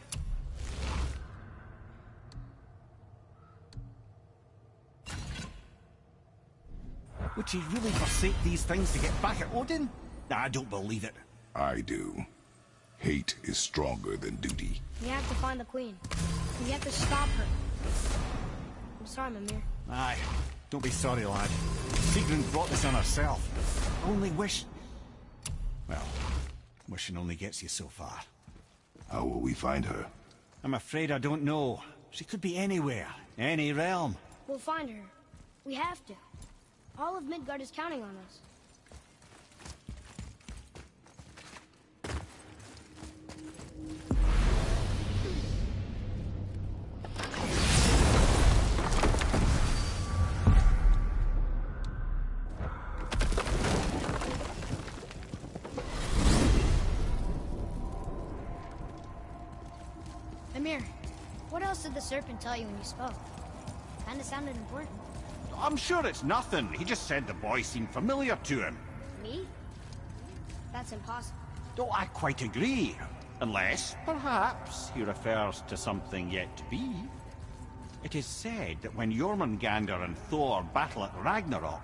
Would she really forsake these things to get back at Odin? I don't believe it. I do. Hate is stronger than duty. We have to find the queen. We have to stop her. I'm sorry, Mimir. Aye. Don't be sorry, lad. Sigrún brought this on herself. Only wish... Well, wishing only gets you so far. How will we find her? I'm afraid I don't know. She could be anywhere. Any realm. We'll find her. We have to. All of Midgard is counting on us. Mimir, what else did the serpent tell you when you spoke? Kinda sounded important. I'm sure it's nothing. He just said the boy seemed familiar to him. Me? That's impossible. Oh, I quite agree. Unless, perhaps, he refers to something yet to be. It is said that when Jormungandr and Thor battle at Ragnarok,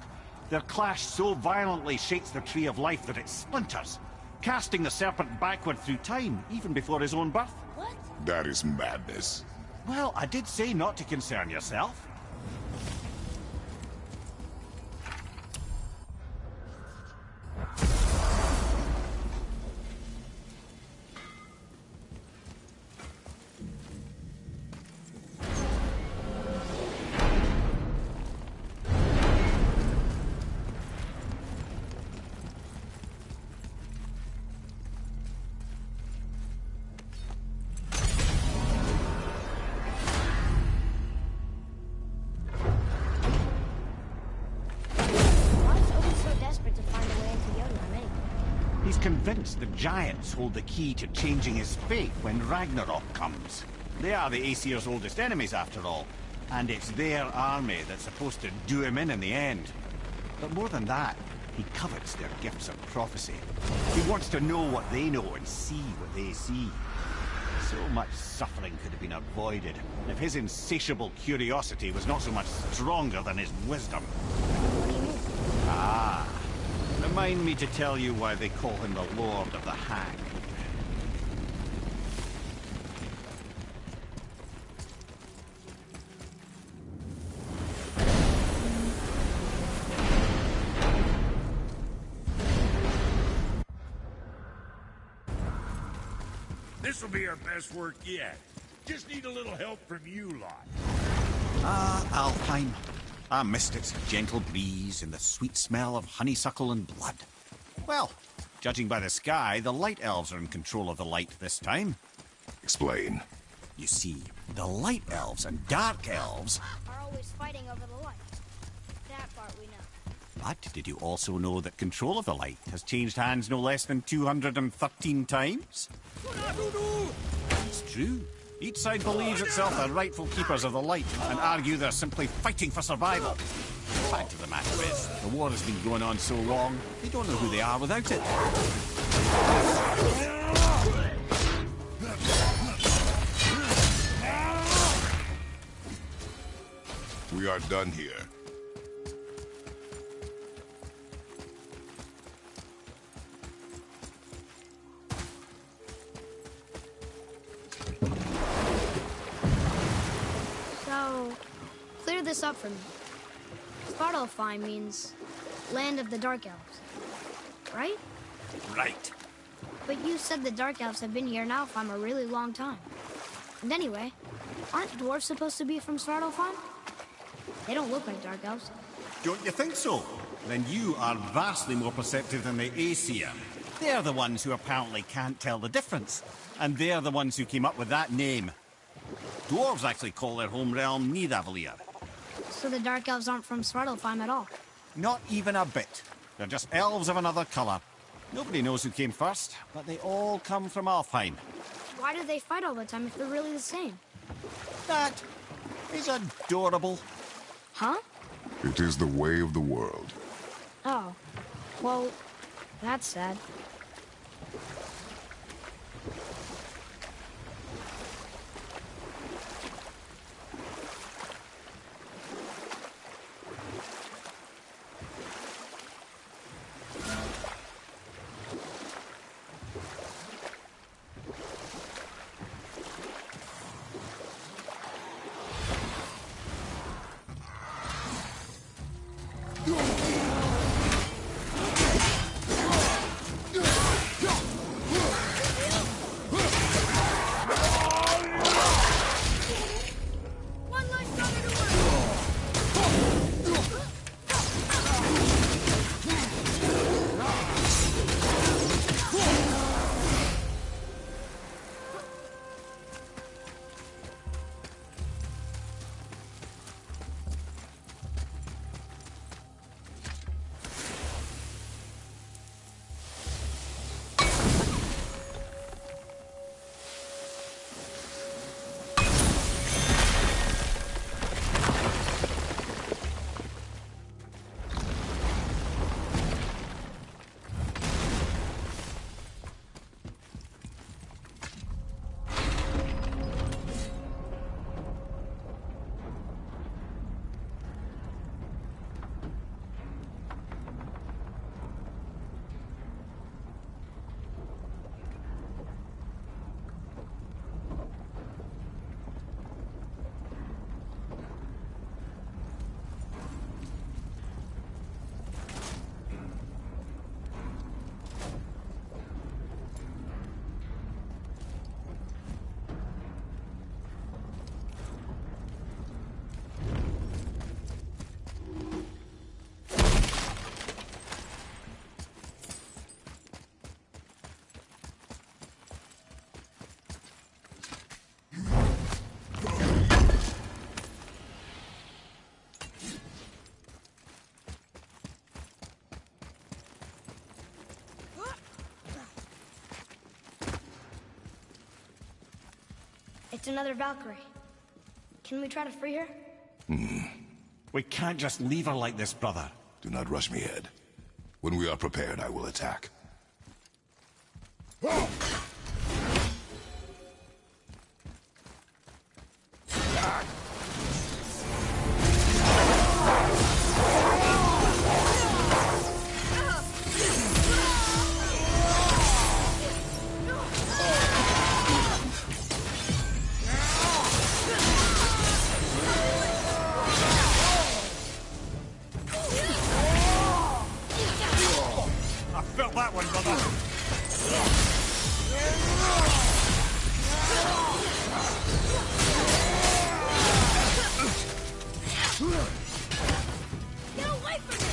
their clash so violently shakes the Tree of Life that it splinters, casting the serpent backward through time, even before his own birth. What? That is madness. Well, I did say not to concern yourself. convinced the giants hold the key to changing his fate when Ragnarok comes. They are the Aesir's oldest enemies, after all, and it's their army that's supposed to do him in the end. But more than that, he covets their gifts of prophecy. He wants to know what they know and see what they see. So much suffering could have been avoided if his insatiable curiosity was not so much stronger than his wisdom. What do you mean? Ah, remind me to tell you why they call him the Lord of the Hag. This'll be our best work yet. Just need a little help from you lot. Ah, Alfheim. I missed its gentle breeze and the sweet smell of honeysuckle and blood. Well, judging by the sky, the Light Elves are in control of the light this time. Explain. You see, the Light Elves and Dark Elves... Are always fighting over the light. That part we know. But did you also know that control of the light has changed hands no less than 213 times? It's true. Each side believes itself the rightful keepers of the light and argue they're simply fighting for survival. The fact of the matter is, the war has been going on so long, they don't know who they are without it. We are done here. So, clear this up for me. Svartalfheim means land of the Dark Elves, right? Right. But you said the Dark Elves have been here in Alfheim a really long time. And anyway, aren't dwarves supposed to be from Svartalfheim? They don't look like Dark Elves. Don't you think so? Then you are vastly more perceptive than the Aesir. They're the ones who apparently can't tell the difference. And they're the ones who came up with that name. Dwarves actually call their home realm Nidavellir. So the Dark Elves aren't from Svartalfheim at all? Not even a bit. They're just elves of another colour. Nobody knows who came first, but they all come from Alfheim. Why do they fight all the time if they're really the same? That is adorable. Huh? It is the way of the world. Oh. Well, that's sad. It's another Valkyrie. Can we try to free her? We can't just leave her like this, brother. Do not rush me, Ed. When we are prepared, I will attack. I felt that one, brother. Get away from me!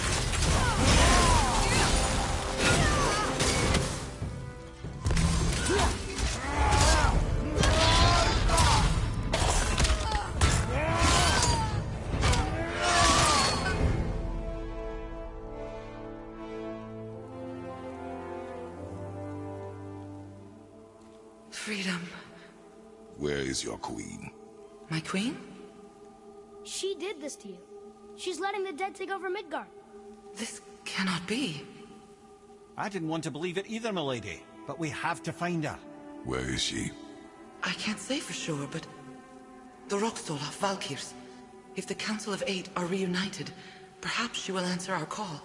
Freedom. Where is your queen? My queen? She did this to you. She's letting the dead take over Midgard. This cannot be. I didn't want to believe it either, milady. But we have to find her. Where is she? I can't say for sure, but... the Rockstola, Valkyries. If the Council of Eight are reunited, perhaps she will answer our call.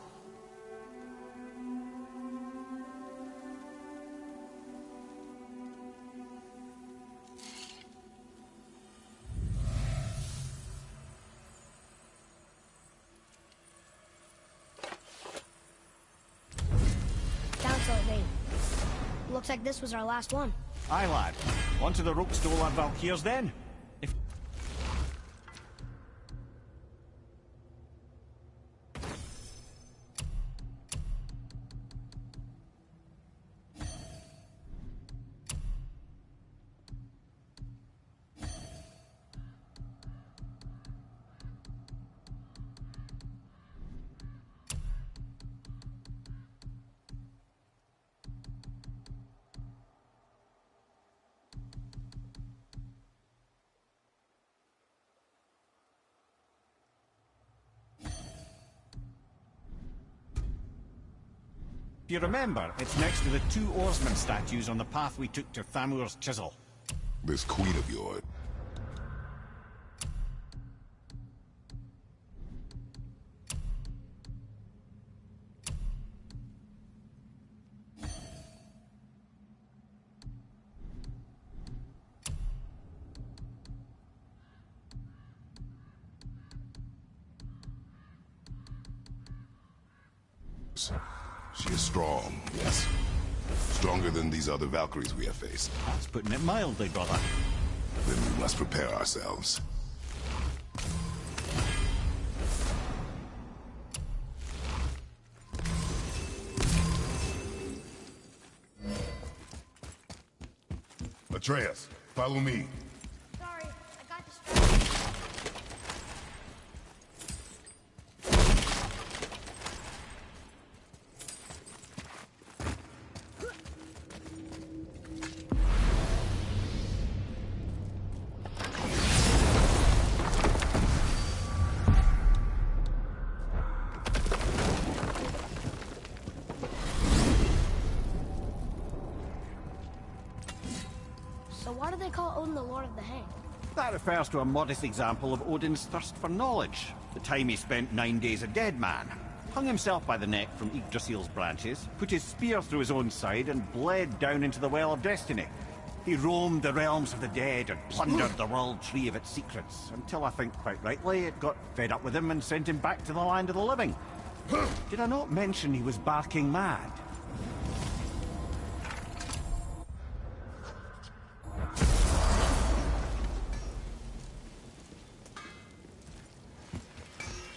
Council of Eight. Looks like this was our last one. Aye, lad. On to the Rookstolar Valkyries then. If... If you remember, it's next to the two oarsman statues on the path we took to Thamur's chisel. This queen of yours. She is strong, yes. Stronger than these other Valkyries we have faced. That's putting it mildly, brother. Then we must prepare ourselves. Atreus, follow me. Sorry, I got distracted. So why do they call Odin the Lord of the Hang? That refers to a modest example of Odin's thirst for knowledge. The time he spent 9 days a dead man. Hung himself by the neck from Yggdrasil's branches, put his spear through his own side, and bled down into the Well of Destiny. He roamed the realms of the dead and plundered the World Tree of its secrets, until I think, quite rightly, it got fed up with him and sent him back to the land of the living. Did I not mention he was barking mad?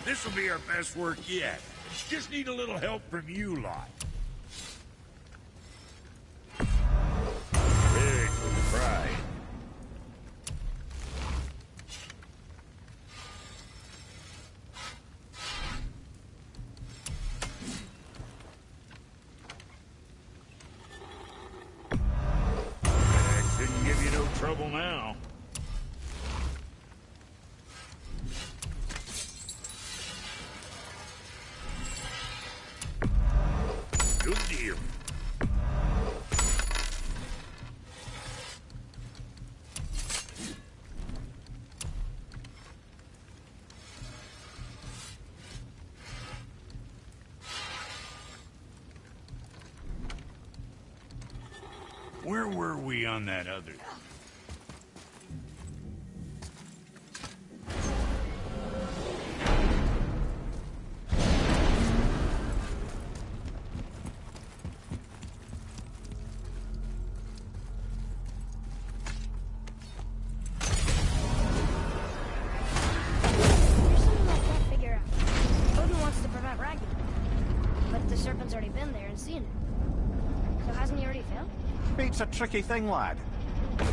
This'll be our best work yet. Just need a little help from you lot. Big with the pride. Shouldn't give you no trouble now. Where were we on that other? There's something I can't figure out. Odin wants to prevent Ragnarok, but the serpent's already been there and seen it. So hasn't he already failed? Fate's a tricky thing, lad.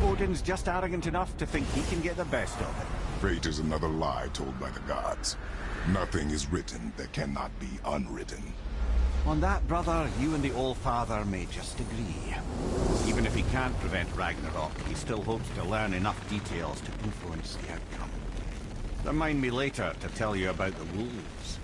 Odin's just arrogant enough to think he can get the best of it. Fate is another lie told by the gods. Nothing is written that cannot be unwritten. On that, brother, you and the All-Father may just agree. Even if he can't prevent Ragnarok, he still hopes to learn enough details to influence the outcome. Remind me later to tell you about the wolves.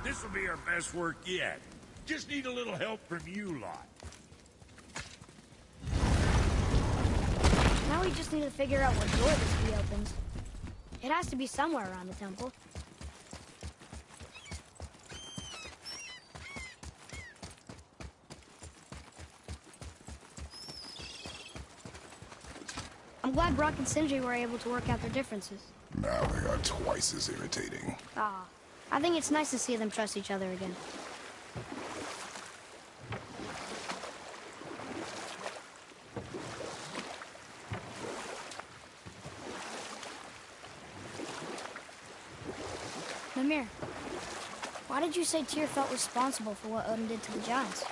This'll be our best work yet. Just need a little help from you lot. Now we just need to figure out what door this key opens. It has to be somewhere around the temple. I'm glad Brock and Sindri were able to work out their differences. Now they are twice as irritating. Ah, I think it's nice to see them trust each other again. Mimir, why did you say Tyr felt responsible for what Odin did to the giants?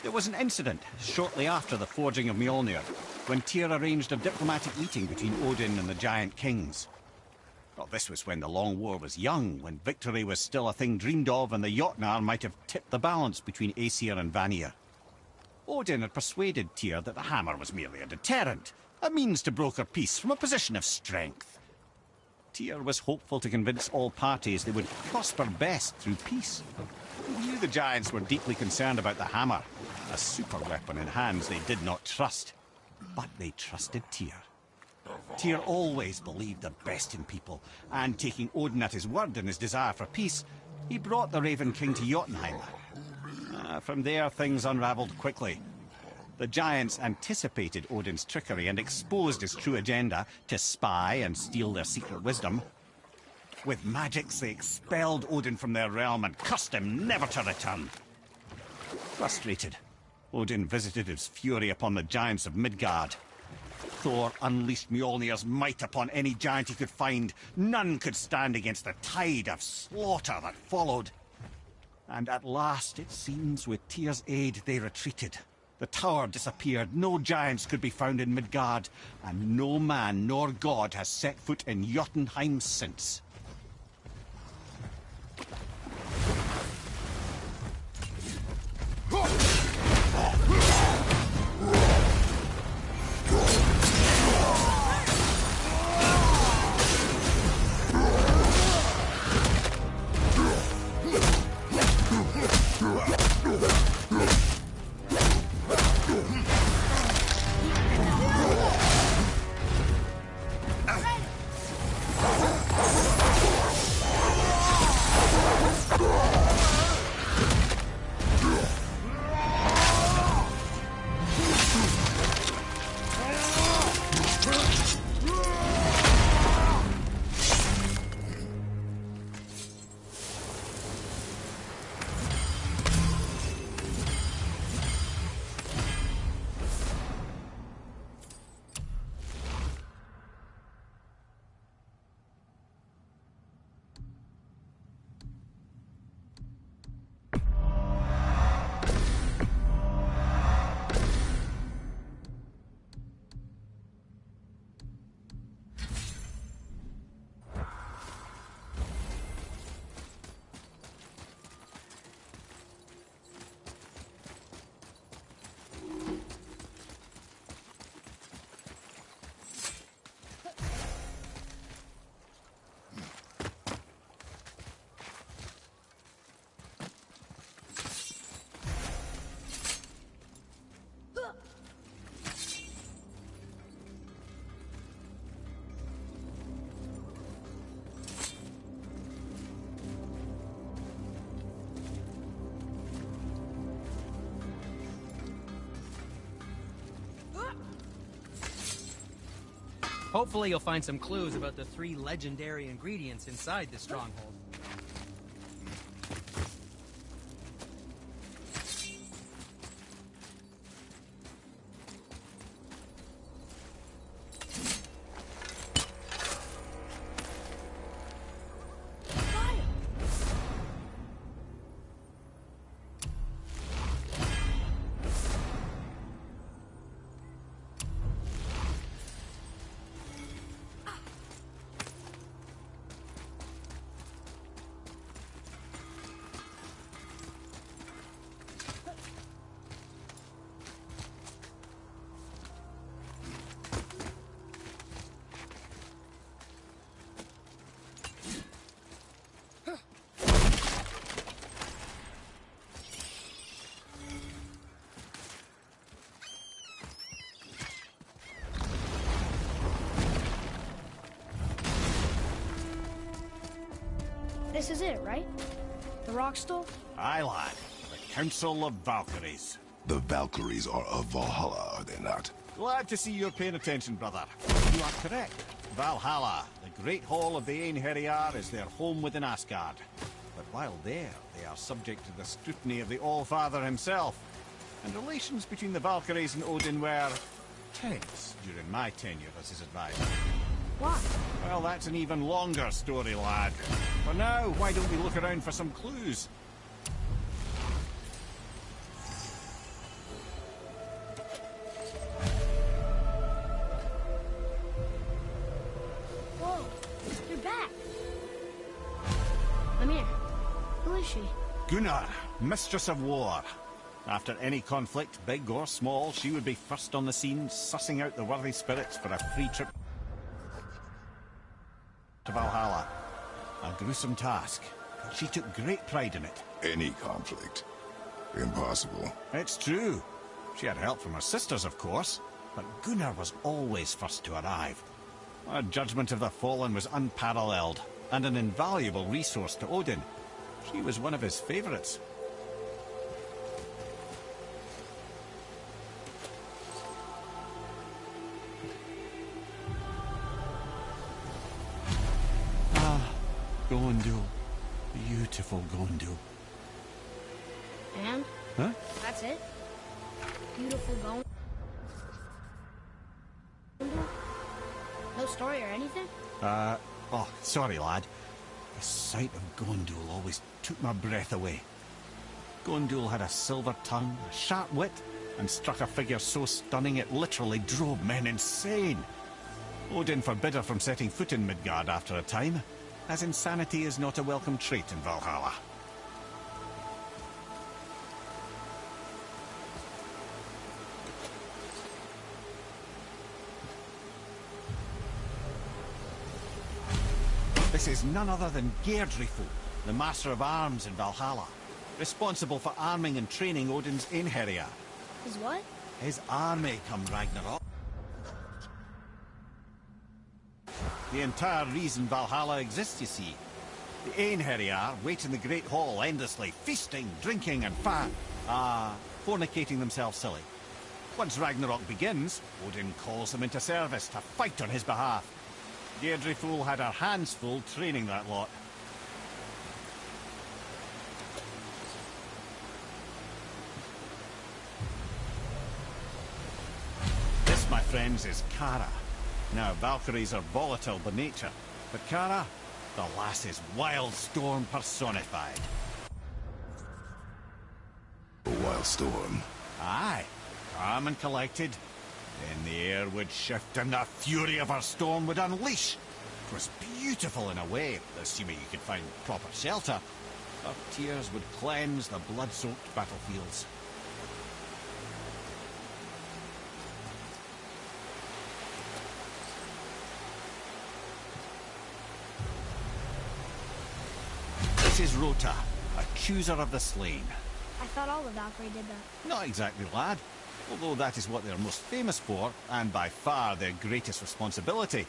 There was an incident shortly after the forging of Mjolnir, when Tyr arranged a diplomatic meeting between Odin and the giant kings. Well, this was when the Long War was young, when victory was still a thing dreamed of, and the Jotnar might have tipped the balance between Aesir and Vanir. Odin had persuaded Tyr that the hammer was merely a deterrent, a means to broker peace from a position of strength. Tyr was hopeful to convince all parties they would prosper best through peace. He knew the giants were deeply concerned about the hammer, a super weapon in hands they did not trust. But they trusted Tyr. Tyr always believed the best in people, and taking Odin at his word in his desire for peace, he brought the Raven King to Jotunheim. From there, things unraveled quickly. The giants anticipated Odin's trickery and exposed his true agenda to spy and steal their secret wisdom. With magics, they expelled Odin from their realm and cursed him never to return. Frustrated, Odin visited his fury upon the giants of Midgard. Thor unleashed Mjolnir's might upon any giant he could find. None could stand against the tide of slaughter that followed. And at last, it seems, with Tyr's aid, they retreated. The tower disappeared, no giants could be found in Midgard, and no man nor god has set foot in Jotunheim since. Hopefully you'll find some clues about the 3 legendary ingredients inside this stronghold. This is it, right? The rock stool? Aye, lad. The Council of Valkyries. The Valkyries are of Valhalla, are they not? Glad to see you're paying attention, brother. You are correct. Valhalla, the great hall of the Einherjar, is their home within Asgard. But while there, they are subject to the scrutiny of the All-Father himself. And relations between the Valkyries and Odin were tense during my tenure as his advisor. Why? Well, that's an even longer story, lad. For now, why don't we look around for some clues? Whoa, you're back. Mimir, who is she? Gunnar, Mistress of War. After any conflict, big or small, she would be first on the scene, sussing out the worthy spirits for a free trip to Valhalla. A gruesome task, but she took great pride in it. Any conflict. Impossible. It's true. She had help from her sisters, of course, but Gunnar was always first to arrive. Her judgment of the fallen was unparalleled, and an invaluable resource to Odin. She was one of his favourites. Gondul. Beautiful Gondul. And? Huh? That's it? Beautiful going. No story or anything? Oh, sorry, lad. The sight of Gondul always took my breath away. Gondul had a silver tongue, a sharp wit, and struck a figure so stunning it literally drove men insane. Odin forbid her from setting foot in Midgard after a time, as insanity is not a welcome trait in Valhalla. This is none other than Geirdriful, the Master of Arms in Valhalla, responsible for arming and training Odin's Einherjar. His what? His army come Ragnarok. The entire reason Valhalla exists, you see. The Einherjar wait in the Great Hall endlessly, feasting, drinking, and fornicating themselves silly. Once Ragnarok begins, Odin calls them into service to fight on his behalf. Geirdriful had her hands full training that lot. This, my friends, is Kara. Now, Valkyries are volatile by nature, but Kara, the lass is wild storm personified. A wild storm. Aye, calm and collected. Then the air would shift and the fury of her storm would unleash. It was beautiful in a way, assuming you could find proper shelter. Her tears would cleanse the blood-soaked battlefields. This is Rota, accuser of the slain. I thought all the Valkyrie did that. Not exactly, lad. Although that is what they're most famous for, and by far their greatest responsibility.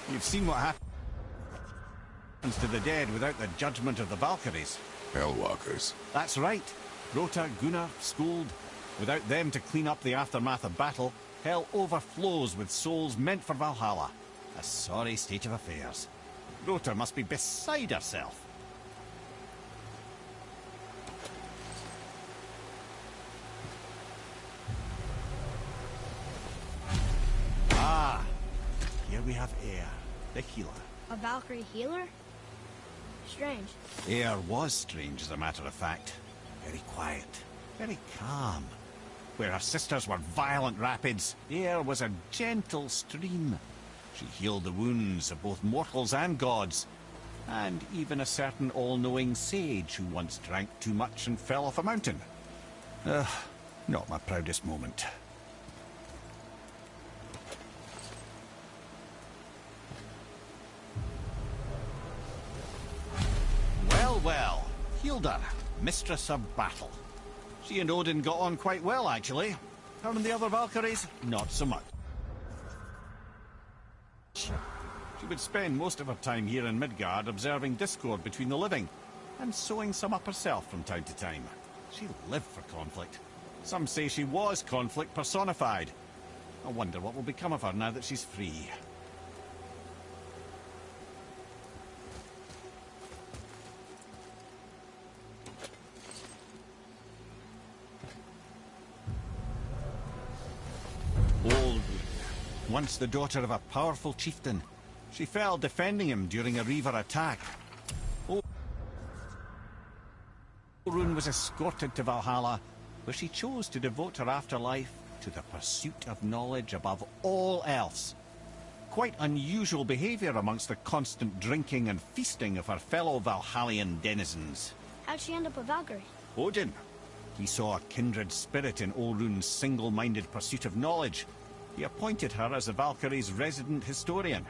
You've seen what happens to the dead without the judgment of the Valkyries. Hellwalkers. That's right. Rota, Gunnar, Skuld. Without them to clean up the aftermath of battle, hell overflows with souls meant for Valhalla. A sorry state of affairs. Rota must be beside herself. Ah, here we have Air, the healer. A Valkyrie healer? Strange. Air was strange, as a matter of fact. Very quiet, very calm. Where her sisters were violent rapids, Air was a gentle stream. She healed the wounds of both mortals and gods, and even a certain all-knowing sage who once drank too much and fell off a mountain. Not my proudest moment. Well, Hilda, mistress of battle. She and Odin got on quite well, actually. Her and the other Valkyries, not so much. She would spend most of her time here in Midgard observing discord between the living, and sewing some up herself from time to time. She lived for conflict. Some say she was conflict personified. I wonder what will become of her now that she's free. Once the daughter of a powerful chieftain, she fell defending him during a Reaver attack. Sigrún was escorted to Valhalla, where she chose to devote her afterlife to the pursuit of knowledge above all else. Quite unusual behavior amongst the constant drinking and feasting of her fellow Valhallian denizens. How'd she end up a Valkyrie? Odin. He saw a kindred spirit in Olrun's single-minded pursuit of knowledge. He appointed her as the Valkyrie's resident historian.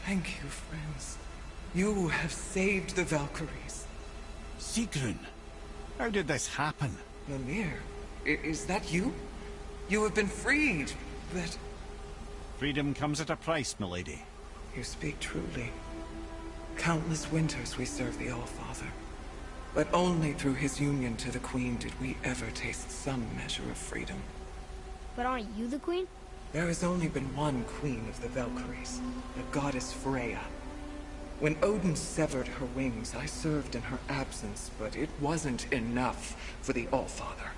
Thank you, friends. You have saved the Valkyries. Sigrún, how did this happen? Mimir, is that you? You have been freed, but... Freedom comes at a price, milady. You speak truly. Countless winters we served the Allfather. But only through his union to the Queen did we ever taste some measure of freedom. But aren't you the queen? There has only been one Queen of the Valkyries, the goddess Freya. When Odin severed her wings, I served in her absence, but it wasn't enough for the Allfather.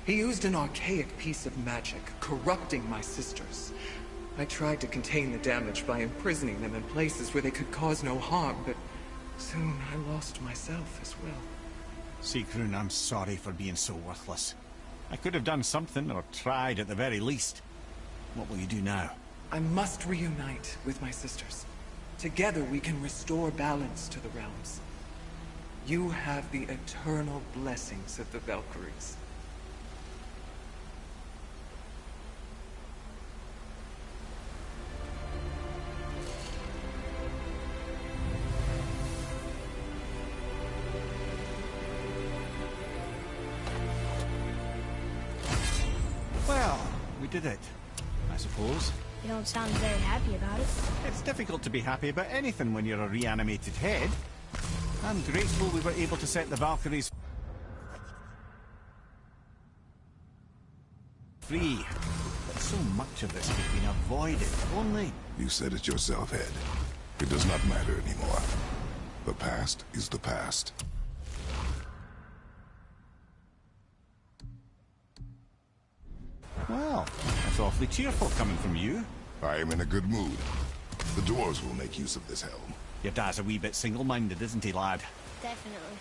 He used an archaic piece of magic, corrupting my sisters. I tried to contain the damage by imprisoning them in places where they could cause no harm, but soon I lost myself as well. Sigrún, I'm sorry for being so worthless. I could have done something, or tried at the very least. What will you do now? I must reunite with my sisters. Together we can restore balance to the realms. You have the eternal blessings of the Valkyries. Well, we did it, I suppose. You don't sound very happy about it. It's difficult to be happy about anything when you're a reanimated head. I'm grateful we were able to set the Valkyries free. But so much of this could have been avoided, if only... You said it yourself, Head. It does not matter anymore. The past is the past. Well, that's awfully cheerful coming from you. I am in a good mood. The dwarves will make use of this helm. Your dad's a wee bit single-minded, isn't he, lad? Definitely.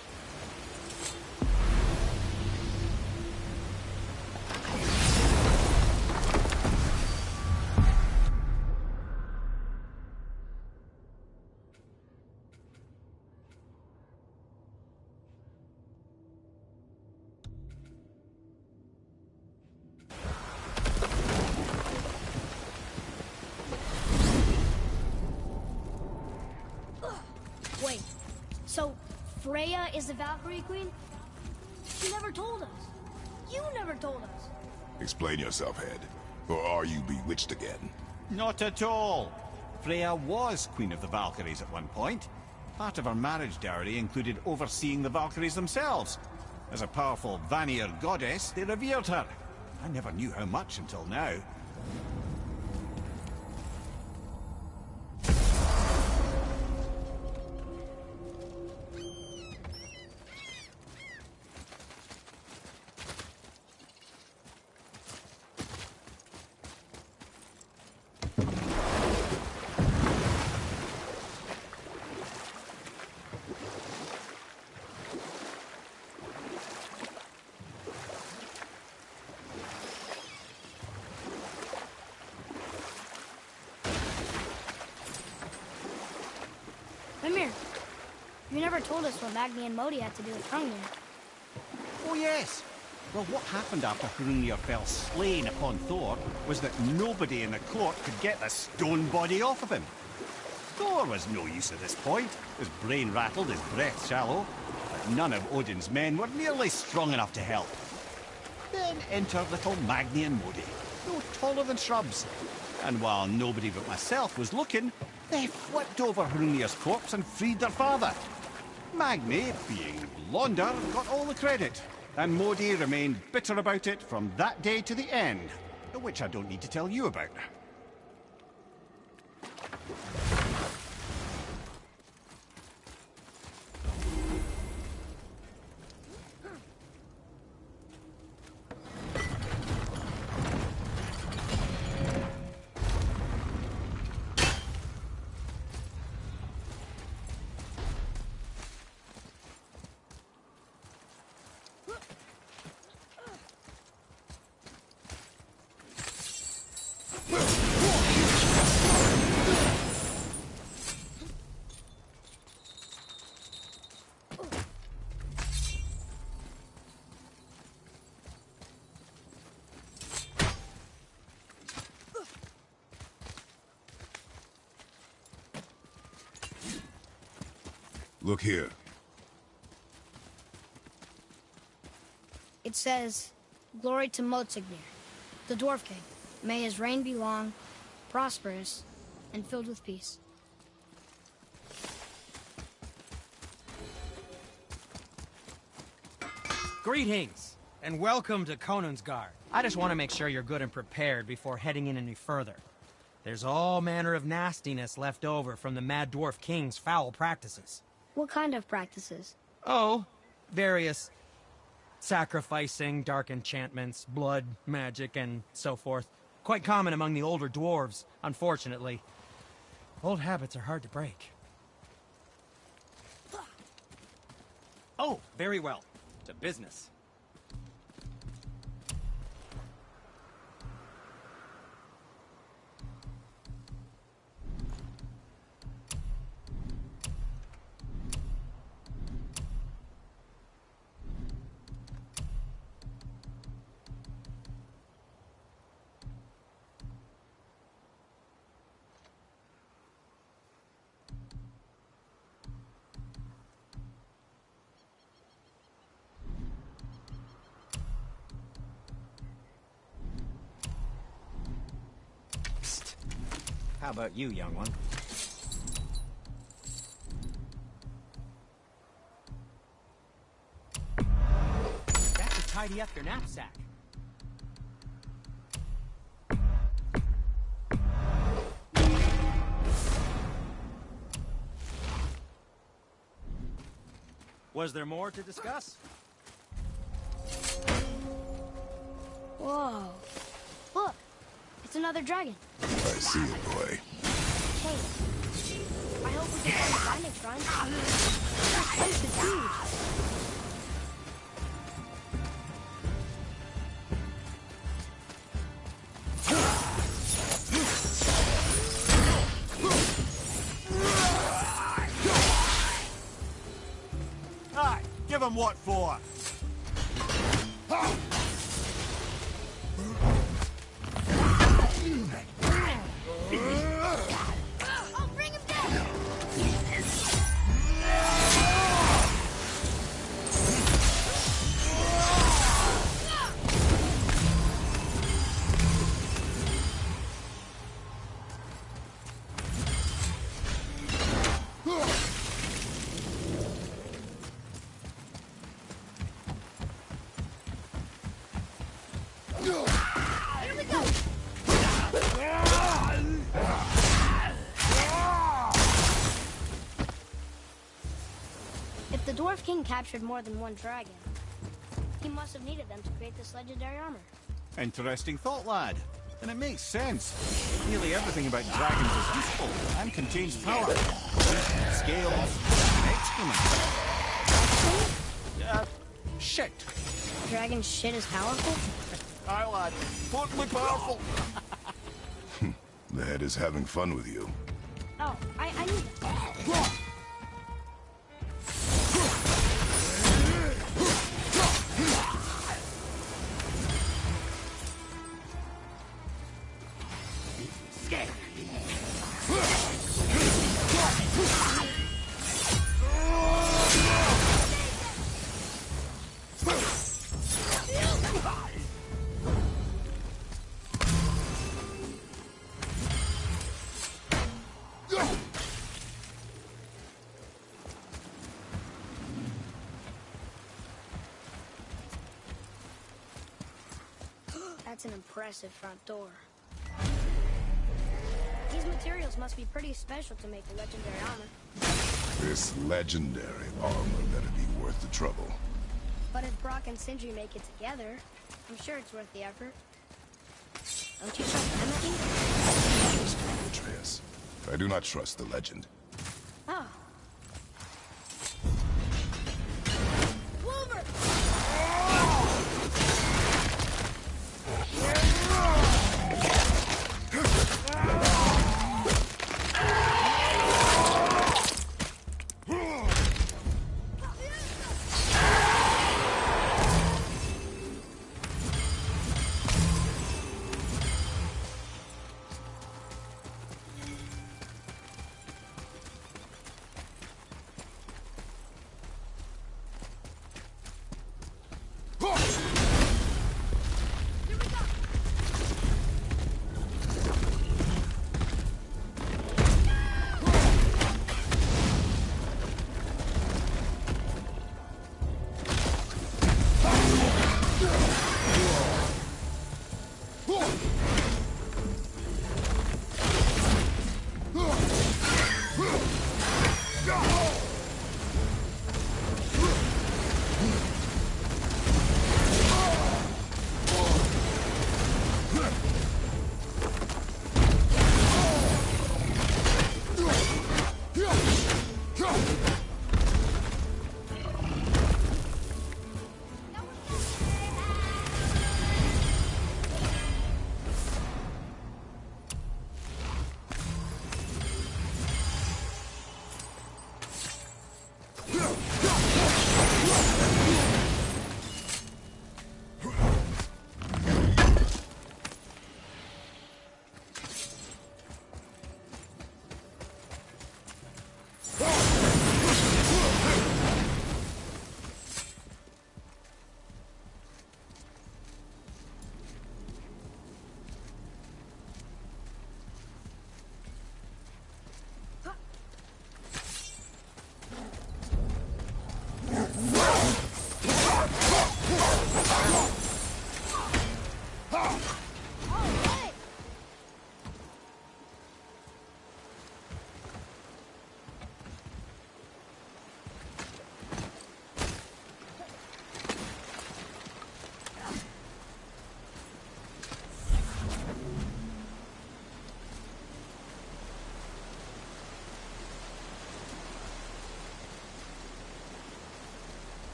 Wait, so Freya is the Valkyrie Queen? She never told us. You never told us. Explain yourself, Head. Or are you bewitched again? Not at all. Freya was Queen of the Valkyries at one point. Part of her marriage dowry included overseeing the Valkyries themselves. As a powerful Vanir goddess, they revered her. I never knew how much until now. Mimir, you never told us what Magni and Modi had to do with Hrungnir. Oh yes! Well, what happened after Hrungnir fell slain upon Thor was that nobody in the court could get the stone body off of him. Thor was no use at this point, his brain rattled, his breath shallow, but none of Odin's men were nearly strong enough to help. Then entered little Magni and Modi, no taller than shrubs. And while nobody but myself was looking, they flipped over Hrungnir's corpse and freed their father. Magni, being blonder, got all the credit, and Modi remained bitter about it from that day to the end, which I don't need to tell you about. Look here. It says, "Glory to Motsignir, the Dwarf King. May his reign be long, prosperous, and filled with peace." Greetings, and welcome to Konunsgard. I just want to make sure you're good and prepared before heading in any further. There's all manner of nastiness left over from the Mad Dwarf King's foul practices. What kind of practices? Oh, various sacrificing, dark enchantments, blood, magic, and so forth. Quite common among the older dwarves, unfortunately. Old habits are hard to break. Oh, very well. To business. How about you, young one? That to tidy up your knapsack. Was there more to discuss? Whoa. Look, it's another dragon. I see it, boy. Hey, I hope we can find the binding shrine. This place is huge. Aye, give him what for? I'll bring him down. Here we go. If the Dwarf King captured more than one dragon, he must have needed them to create this legendary armor. Interesting thought, lad. And it makes sense. Nearly everything about dragons is useful and contains power. Scales, excrement. Shit. Dragon shit is powerful? Aye, lad. Totally powerful. The head is having fun with you. Oh, I need this. That's an impressive front door. These materials must be pretty special to make a legendary armor. This legendary armor better be worth the trouble. But if Brock and Sindri make it together, I'm sure it's worth the effort. Don't you trust them, Mr. Atreus. I do not trust the legend. Oh. Wolver!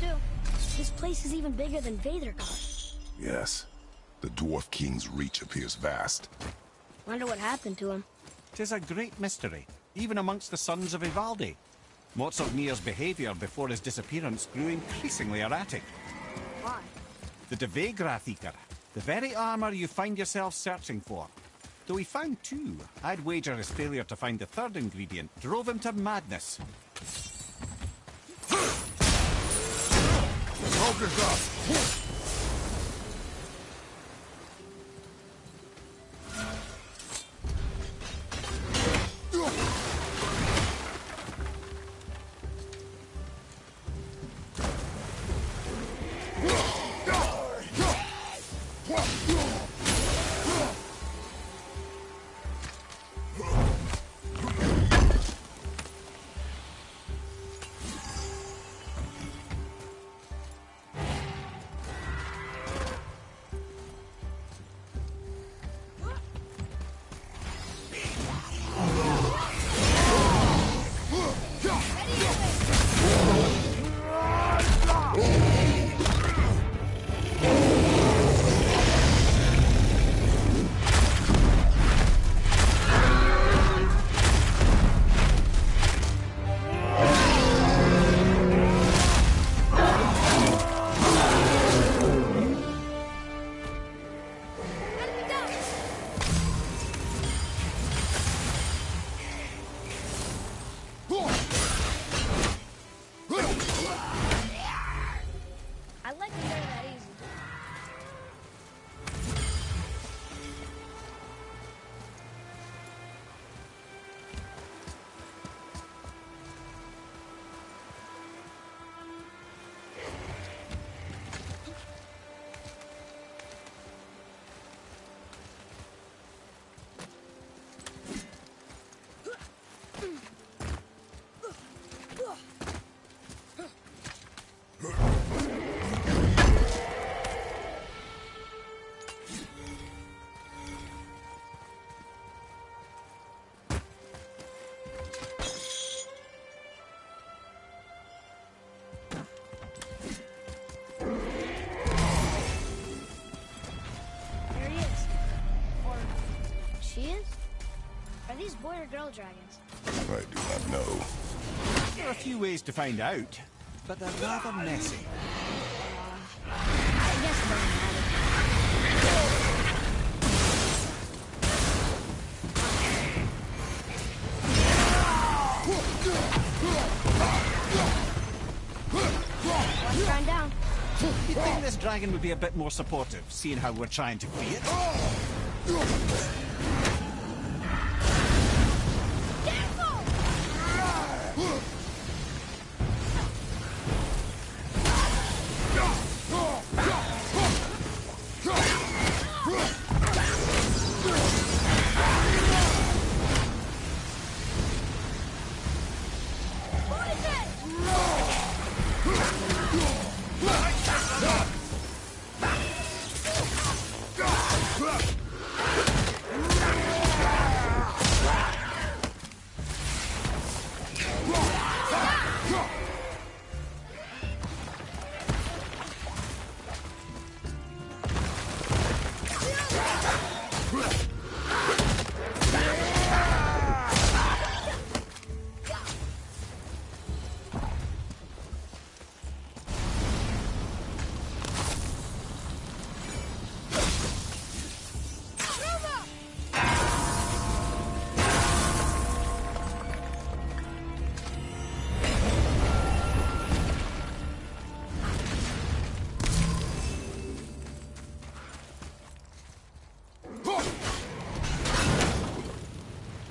too. This place is even bigger than Veidrgard. Yes. The Dwarf King's reach appears vast. Wonder what happened to him. 'Tis a great mystery, even amongst the sons of Ivaldi. Motsognir's behavior before his disappearance grew increasingly erratic. Why? The Devegrathikr, the very armor you find yourself searching for. Though he found two, I'd wager his failure to find the third ingredient drove him to madness. Focus up! Boy or girl dragons? I do not know. There are a few ways to find out, but they're rather messy. I guess it doesn't matter. One turn down. You'd think this dragon would be a bit more supportive, seeing how we're trying to free it.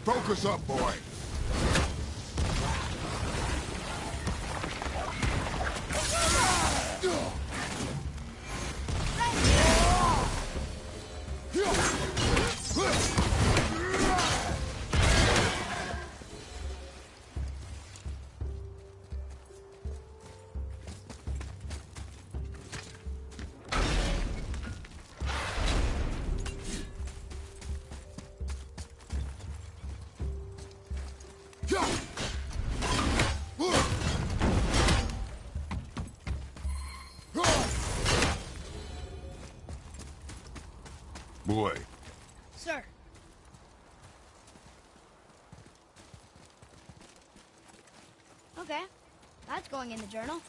Focus up, boy. Boy, Sir. Okay, that's going in the journal.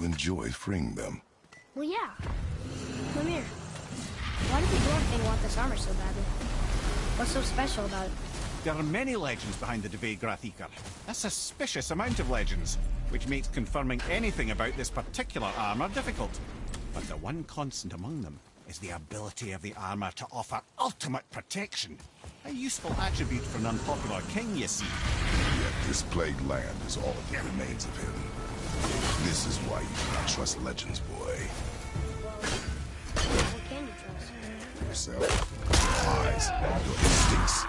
Enjoy freeing them. Well, yeah. Mimir, why did the Dwarf thing want this armor so badly? What's so special about it? There are many legends behind the Dve Grathikar. A suspicious amount of legends, which makes confirming anything about this particular armor difficult. But the one constant among them is the ability of the armor to offer ultimate protection. A useful attribute for an unpopular king, you see. Yet this plagued land is all that remains of him. This is why you cannot trust legends, boy. What can you trust? Yourself, your eyes, your instincts.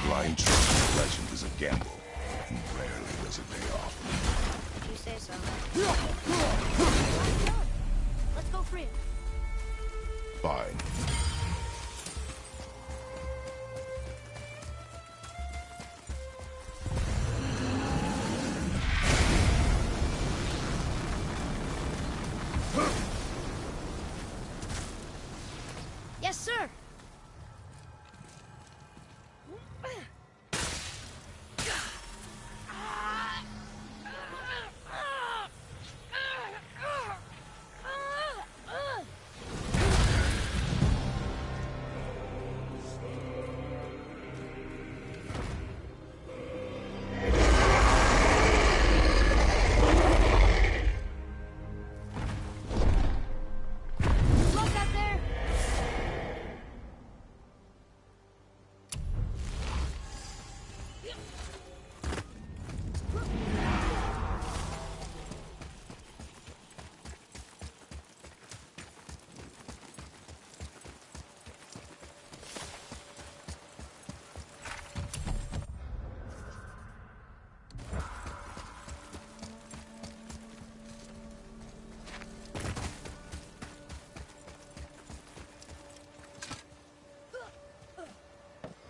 Blind trust in legend is a gamble, and rarely does it pay off. If you say so. Let's go free him. Fine. Yes, sir.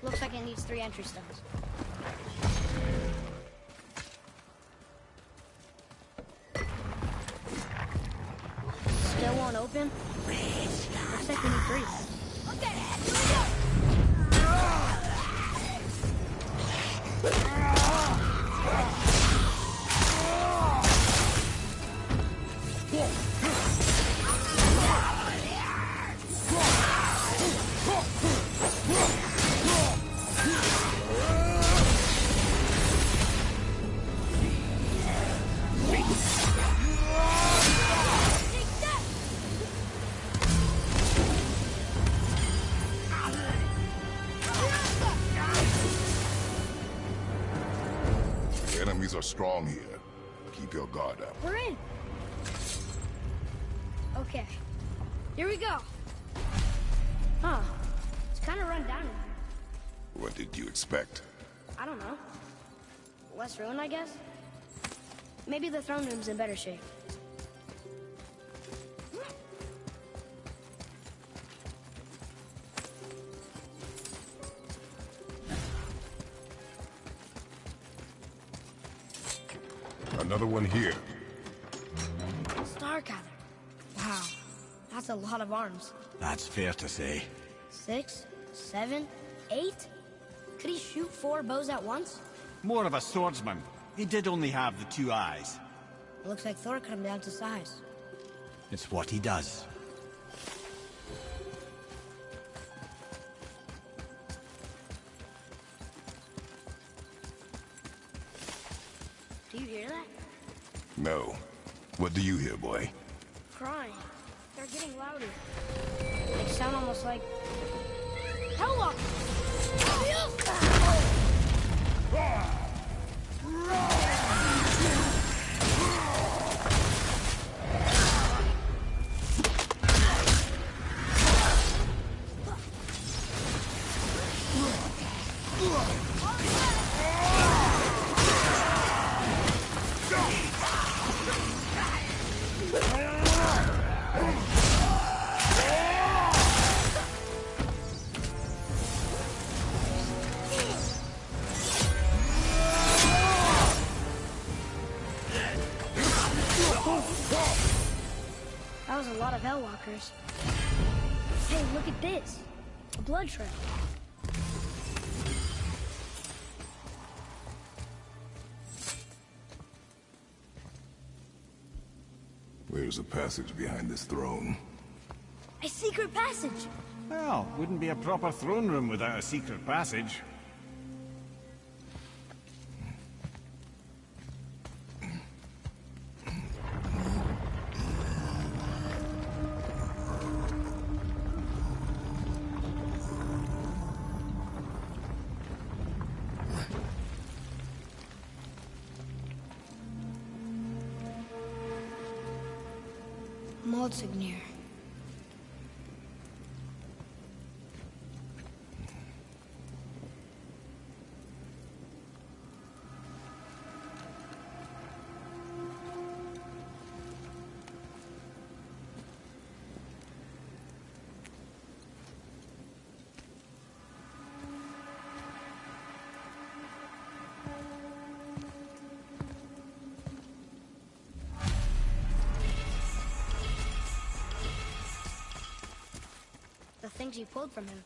Looks like it needs 3 entry stones. Still won't open? Looks like we need 3. Okay, here we go! Enemies are strong here. Keep your guard up. We're in! Okay, here we go. Huh, it's kind of run down in here. What did you expect? I don't know. Less ruin, I guess? Maybe the throne room's in better shape. Another one here. Stargather. Wow, that's a lot of arms. That's fair to say. 6, 7, 8? Could he shoot 4 bows at once? More of a swordsman. He did only have the 2 eyes. It looks like Thor cut him down to size. It's what he does. Do you hear that? No. What do you hear, boy? Crying. louder. They sound almost like Hellwalkers. That was a lot of Hellwalkers. Hey, look at this. A blood trail. There's a passage behind this throne. A secret passage. Well, wouldn't be a proper throne room without a secret passage. Signir. Things you pulled from him.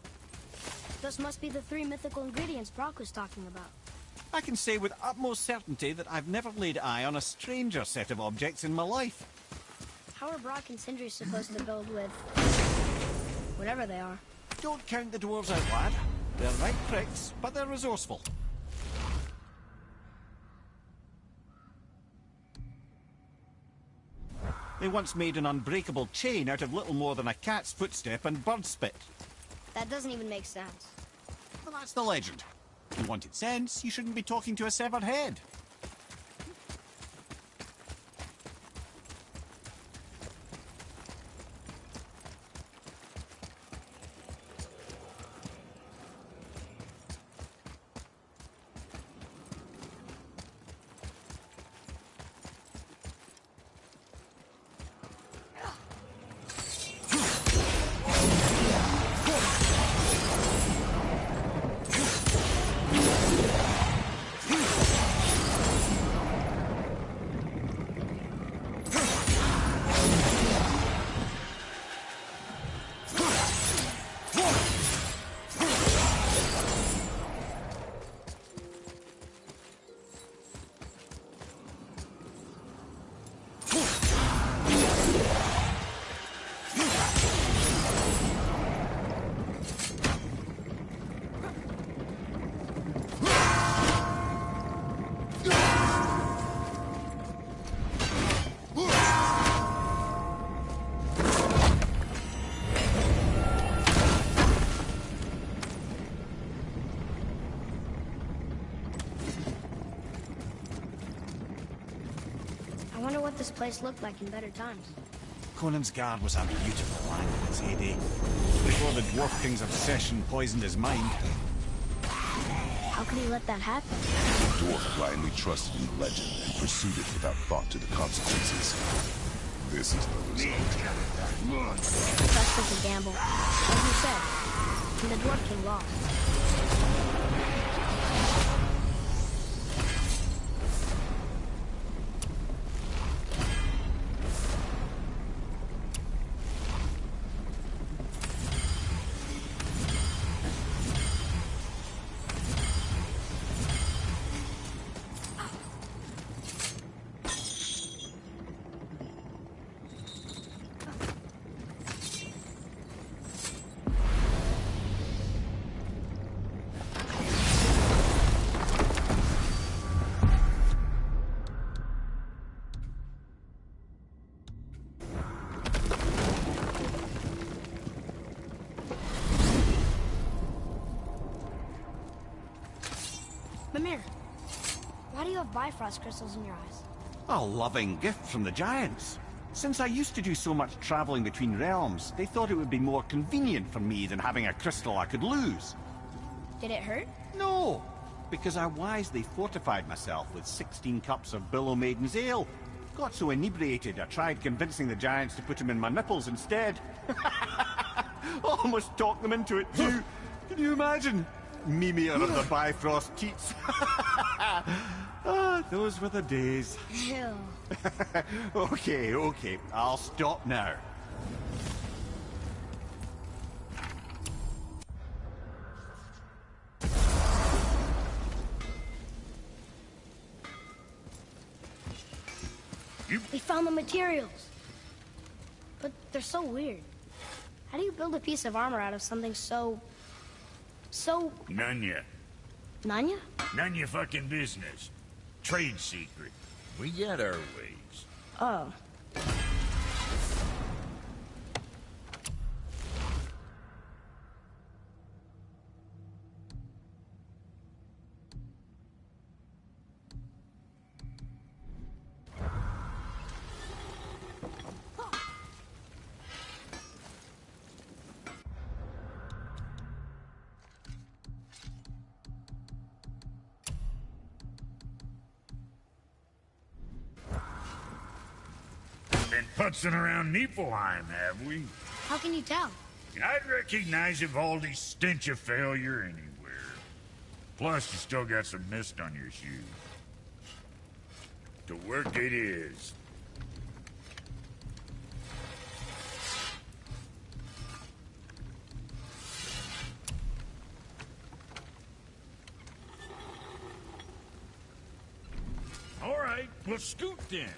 Those must be the 3 mythical ingredients Brock was talking about. I can say with utmost certainty that I've never laid eye on a stranger set of objects in my life. How are Brock and Sindri supposed to build with whatever they are? Don't count the dwarves out, lad. They're right pricks, but they're resourceful. They once made an unbreakable chain out of little more than a cat's footstep and bird spit. That doesn't even make sense. Well, that's the legend. If you wanted sense, you shouldn't be talking to a severed head. I wonder what this place looked like in better times. Konunsgard was a beautiful land in its heyday, before the Dwarf King's obsession poisoned his mind. How could he let that happen? The dwarf blindly trusted in the legend and pursued it without thought to the consequences. This is the result. Trust is a gamble. As you said, and the Dwarf King lost. have Bifrost crystals in your eyes? A loving gift from the giants. Since I used to do so much traveling between realms, they thought it would be more convenient for me than having a crystal I could lose. Did it hurt? No, because I wisely fortified myself with 16 cups of Billow Maiden's ale. Got so inebriated, I tried convincing the giants to put them in my nipples instead. Almost talked them into it too. Can you imagine? Mimir of the Bifrost teats. Ah, those were the days. Ew. Okay, I'll stop now. We found the materials. But they're so weird. How do you build a piece of armor out of something so... None ya. Nanya? None your fucking business. Trade secret. We got our ways. Oh. Been putzing around Niflheim, have we? How can you tell? I'd recognize Ivaldi's stench of failure anywhere. Plus, you still got some mist on your shoes. To work it is. All right, let's scoot then.